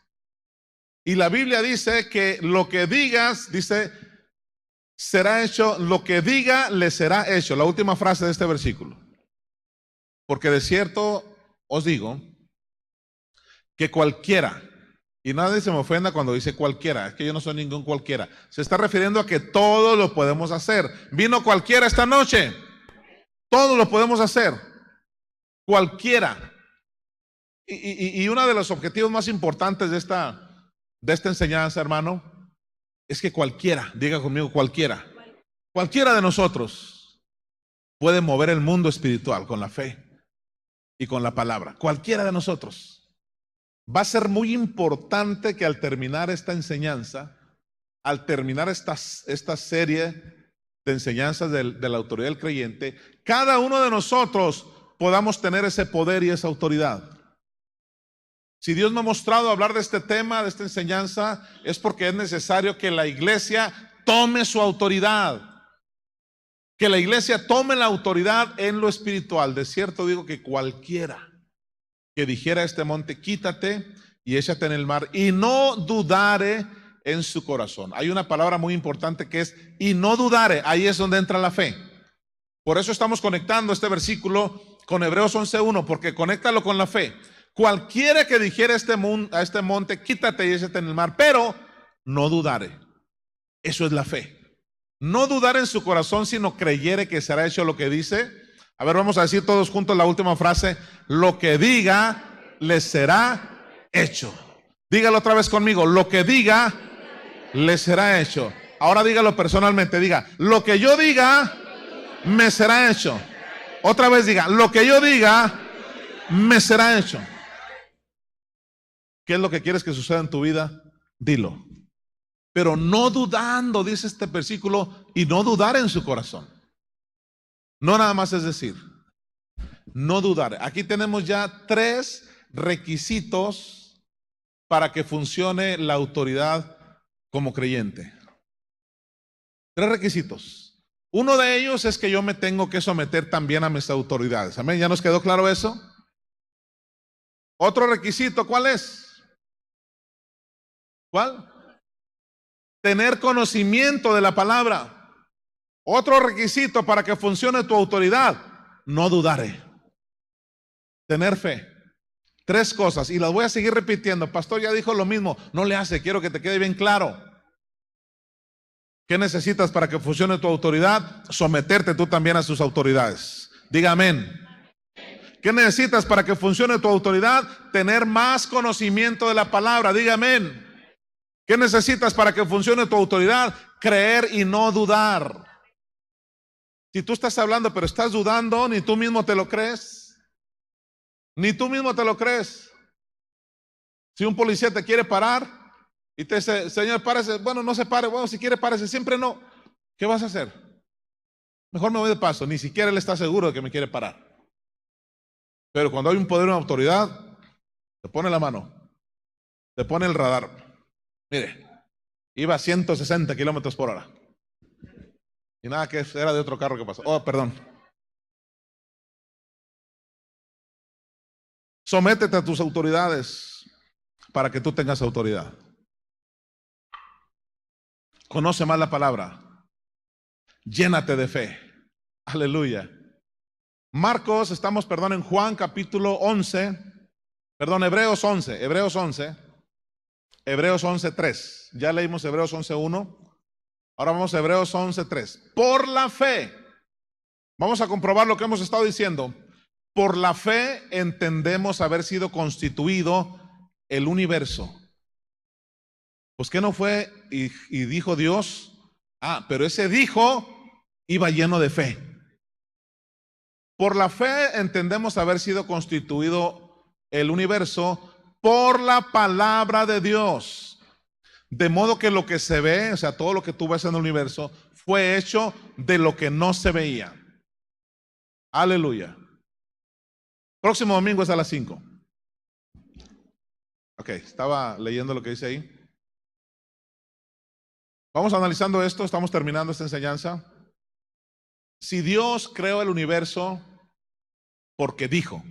A: Y la Biblia dice que lo que digas, dice, será hecho, lo que diga le será hecho. La última frase de este versículo. Porque de cierto os digo que cualquiera, y nadie se me ofenda cuando dice cualquiera, es que yo no soy ningún cualquiera. Se está refiriendo a que todos lo podemos hacer. Vino cualquiera esta noche. Todos lo podemos hacer. Cualquiera. Y uno de los objetivos más importantes de esta enseñanza, hermano, es que cualquiera, diga conmigo cualquiera de nosotros puede mover el mundo espiritual con la fe y con la palabra. Cualquiera de nosotros. Va a ser muy importante que al terminar esta enseñanza, al terminar esta serie de enseñanzas de la autoridad del creyente, cada uno de nosotros podamos tener ese poder y esa autoridad. Si Dios me ha mostrado hablar de este tema, de esta enseñanza, es porque es necesario que la iglesia tome su autoridad. Que la iglesia tome la autoridad en lo espiritual. De cierto digo que cualquiera que dijera a este monte, quítate y échate en el mar, y no dudare en su corazón. Hay una palabra muy importante que es, y no dudare, ahí es donde entra la fe. Por eso estamos conectando este versículo con Hebreos 11:1, porque conéctalo con la fe. Cualquiera que dijera a este monte, quítate y échate en el mar, pero no dudare. Eso es la fe. No dudar en su corazón, sino creyere que será hecho lo que dice. A ver, vamos a decir todos juntos la última frase. Lo que diga, le será hecho. Dígalo otra vez conmigo. Lo que diga, le será hecho. Ahora dígalo personalmente, diga, lo que yo diga, me será hecho. Otra vez diga, lo que yo diga, me será hecho. ¿Qué es lo que quieres que suceda en tu vida? Dilo. Pero no dudando, dice este versículo, y no dudar en su corazón. No nada más es decir, no dudar. Aquí tenemos ya 3 requisitos para que funcione la autoridad como creyente. 3 requisitos. Uno de ellos es que yo me tengo que someter también a mis autoridades. Amén. ¿Ya nos quedó claro eso? Otro requisito, ¿cuál es? ¿Cuál? Tener conocimiento de la palabra. Otro requisito para que funcione tu autoridad, no dudaré. Tener fe. 3 cosas, y las voy a seguir repitiendo. Pastor ya dijo lo mismo, no le hace, quiero que te quede bien claro. ¿Qué necesitas para que funcione tu autoridad? Someterte tú también a sus autoridades. Diga amén. ¿Qué necesitas para que funcione tu autoridad? Tener más conocimiento de la palabra. Diga amén. ¿Qué necesitas para que funcione tu autoridad? Creer y no dudar. Si tú estás hablando pero estás dudando, ni tú mismo te lo crees. Ni tú mismo te lo crees. Si un policía te quiere parar y te dice, señor, párese. Bueno, no se pare. Bueno, si quiere, párese. Siempre no. ¿Qué vas a hacer? Mejor me voy de paso. Ni siquiera él está seguro de que me quiere parar. Pero cuando hay un poder, una autoridad, te pone la mano. Te pone el radar. Mire, iba a 160 kilómetros por hora. Y nada, que era de otro carro que pasó. Oh, perdón. Sométete a tus autoridades para que tú tengas autoridad. Conoce más la palabra. Llénate de fe. Aleluya. Marcos, estamos, en Juan capítulo 11. Hebreos 11. Hebreos 11:3. Ya leímos Hebreos 11:1. Ahora vamos a Hebreos 11:3. Por la fe. Vamos a comprobar lo que hemos estado diciendo. Por la fe entendemos haber sido constituido el universo. Pues ¿qué no fue? Y dijo Dios. Pero ese dijo iba lleno de fe. Por la fe entendemos haber sido constituido el universo por la palabra de Dios. De modo que lo que se ve, o sea, todo lo que tú ves en el universo, fue hecho de lo que no se veía. Aleluya. Próximo domingo es a las 5. Ok, estaba leyendo lo que dice ahí. Vamos analizando esto, estamos terminando esta enseñanza. Si Dios creó el universo porque dijo,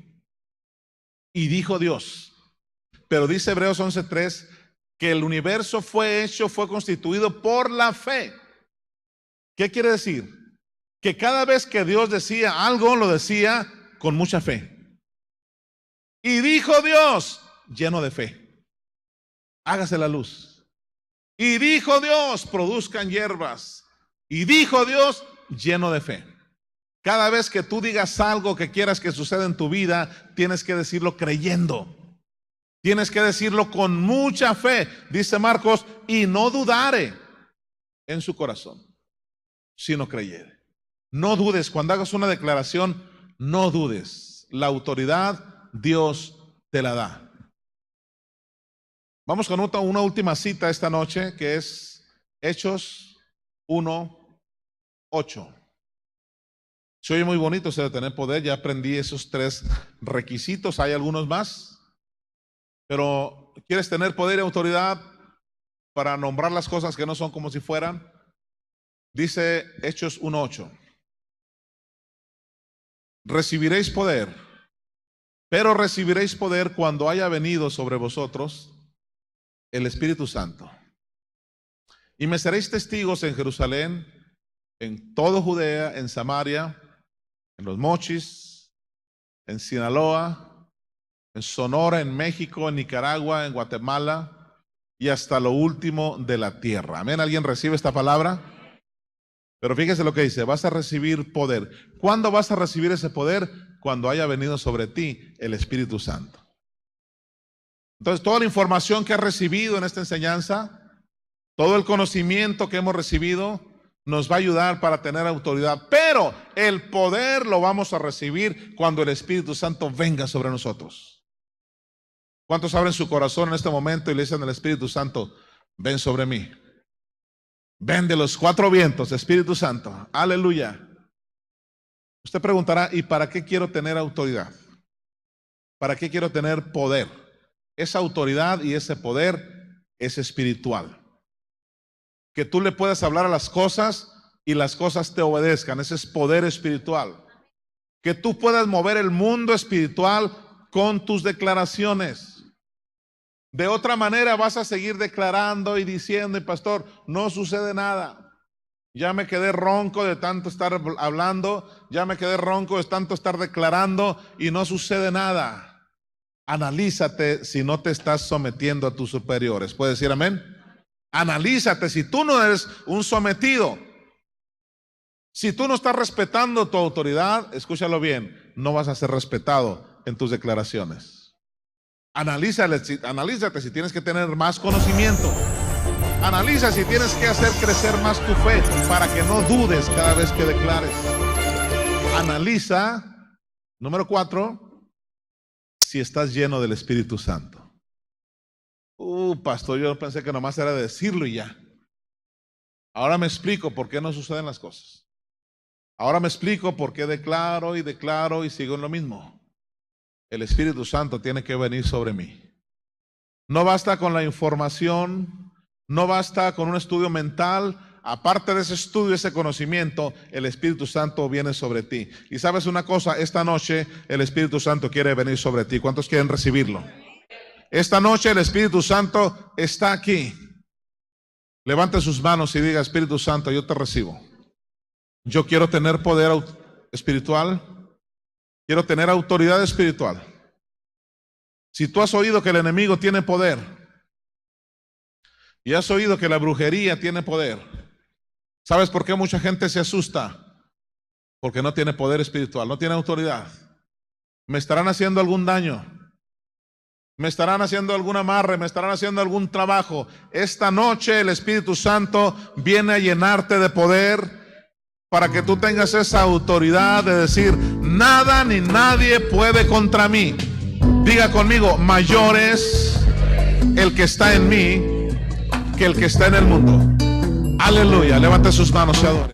A: y dijo Dios, pero dice Hebreos 11:3 que el universo fue constituido por la fe. ¿Qué quiere decir? Que cada vez que Dios decía algo, lo decía con mucha fe. Y dijo Dios, lleno de fe, hágase la luz. Y dijo Dios, produzcan hierbas. Y dijo Dios, lleno de fe. Cada vez que tú digas algo que quieras que suceda en tu vida, tienes que decirlo creyendo. Tienes que decirlo con mucha fe, dice Marcos, y no dudare en su corazón, sino creyere. No dudes, cuando hagas una declaración, no dudes. La autoridad Dios te la da. Vamos con una última cita esta noche, que es Hechos 1:8. Se oye muy bonito eso de tener poder. Ya aprendí esos 3 requisitos. Hay algunos más. Pero ¿quieres tener poder y autoridad para nombrar las cosas que no son como si fueran? Dice Hechos 1:8. Recibiréis poder, pero recibiréis poder cuando haya venido sobre vosotros el Espíritu Santo. Y me seréis testigos en Jerusalén, en todo Judea, en Samaria, en los Mochis, en Sinaloa, en Sonora, en México, en Nicaragua, en Guatemala y hasta lo último de la tierra. Amén. ¿Alguien recibe esta palabra? Pero fíjese lo que dice, vas a recibir poder. ¿Cuándo vas a recibir ese poder? Cuando haya venido sobre ti el Espíritu Santo. Entonces, toda la información que has recibido en esta enseñanza, Todo el conocimiento que hemos recibido nos va a ayudar para tener autoridad, pero el poder lo vamos a recibir cuando el Espíritu Santo venga sobre nosotros. ¿Cuántos abren su corazón en este momento y le dicen al Espíritu Santo, ven sobre mí? Ven de los cuatro vientos, Espíritu Santo. Aleluya. Usted preguntará, ¿y para qué quiero tener autoridad? ¿Para qué quiero tener poder? Esa autoridad y ese poder es espiritual. Que tú le puedas hablar a las cosas y las cosas te obedezcan. Ese es poder espiritual. Que tú puedas mover el mundo espiritual con tus declaraciones. De otra manera vas a seguir declarando y diciendo, y pastor, no sucede nada. Ya me quedé ronco de tanto estar hablando, ya me quedé ronco de tanto estar declarando y no sucede nada. Analízate si no te estás sometiendo a tus superiores. ¿Puedes decir amén? Analízate si tú no eres un sometido. Si tú no estás respetando tu autoridad, escúchalo bien, no vas a ser respetado en tus declaraciones. Analízate si tienes que tener más conocimiento. Analiza si tienes que hacer crecer más tu fe para que no dudes cada vez que declares. Analiza, número 4, si estás lleno del Espíritu Santo. Pastor, yo pensé que nomás era decirlo y ya. Ahora me explico por qué no suceden las cosas. Ahora me explico por qué declaro y sigo en lo mismo. El Espíritu Santo tiene que venir sobre mí. No basta con la información, no basta con un estudio mental. Aparte de ese estudio, ese conocimiento, el Espíritu Santo viene sobre ti. Y sabes una cosa, esta noche el Espíritu Santo quiere venir sobre ti. ¿Cuántos quieren recibirlo? Esta noche el Espíritu Santo está aquí. Levante sus manos y diga, Espíritu Santo, yo te recibo. Yo quiero tener poder espiritual. Quiero tener autoridad espiritual. Si tú has oído que el enemigo tiene poder y has oído que la brujería tiene poder, ¿sabes por qué mucha gente se asusta? Porque no tiene poder espiritual, no tiene autoridad. Me estarán haciendo algún daño, me estarán haciendo algún amarre, me estarán haciendo algún trabajo. Esta noche el Espíritu Santo viene a llenarte de poder para que tú tengas esa autoridad de decir, nada ni nadie puede contra mí. Diga conmigo, mayor es el que está en mí que el que está en el mundo. Aleluya, levante sus manos y adore.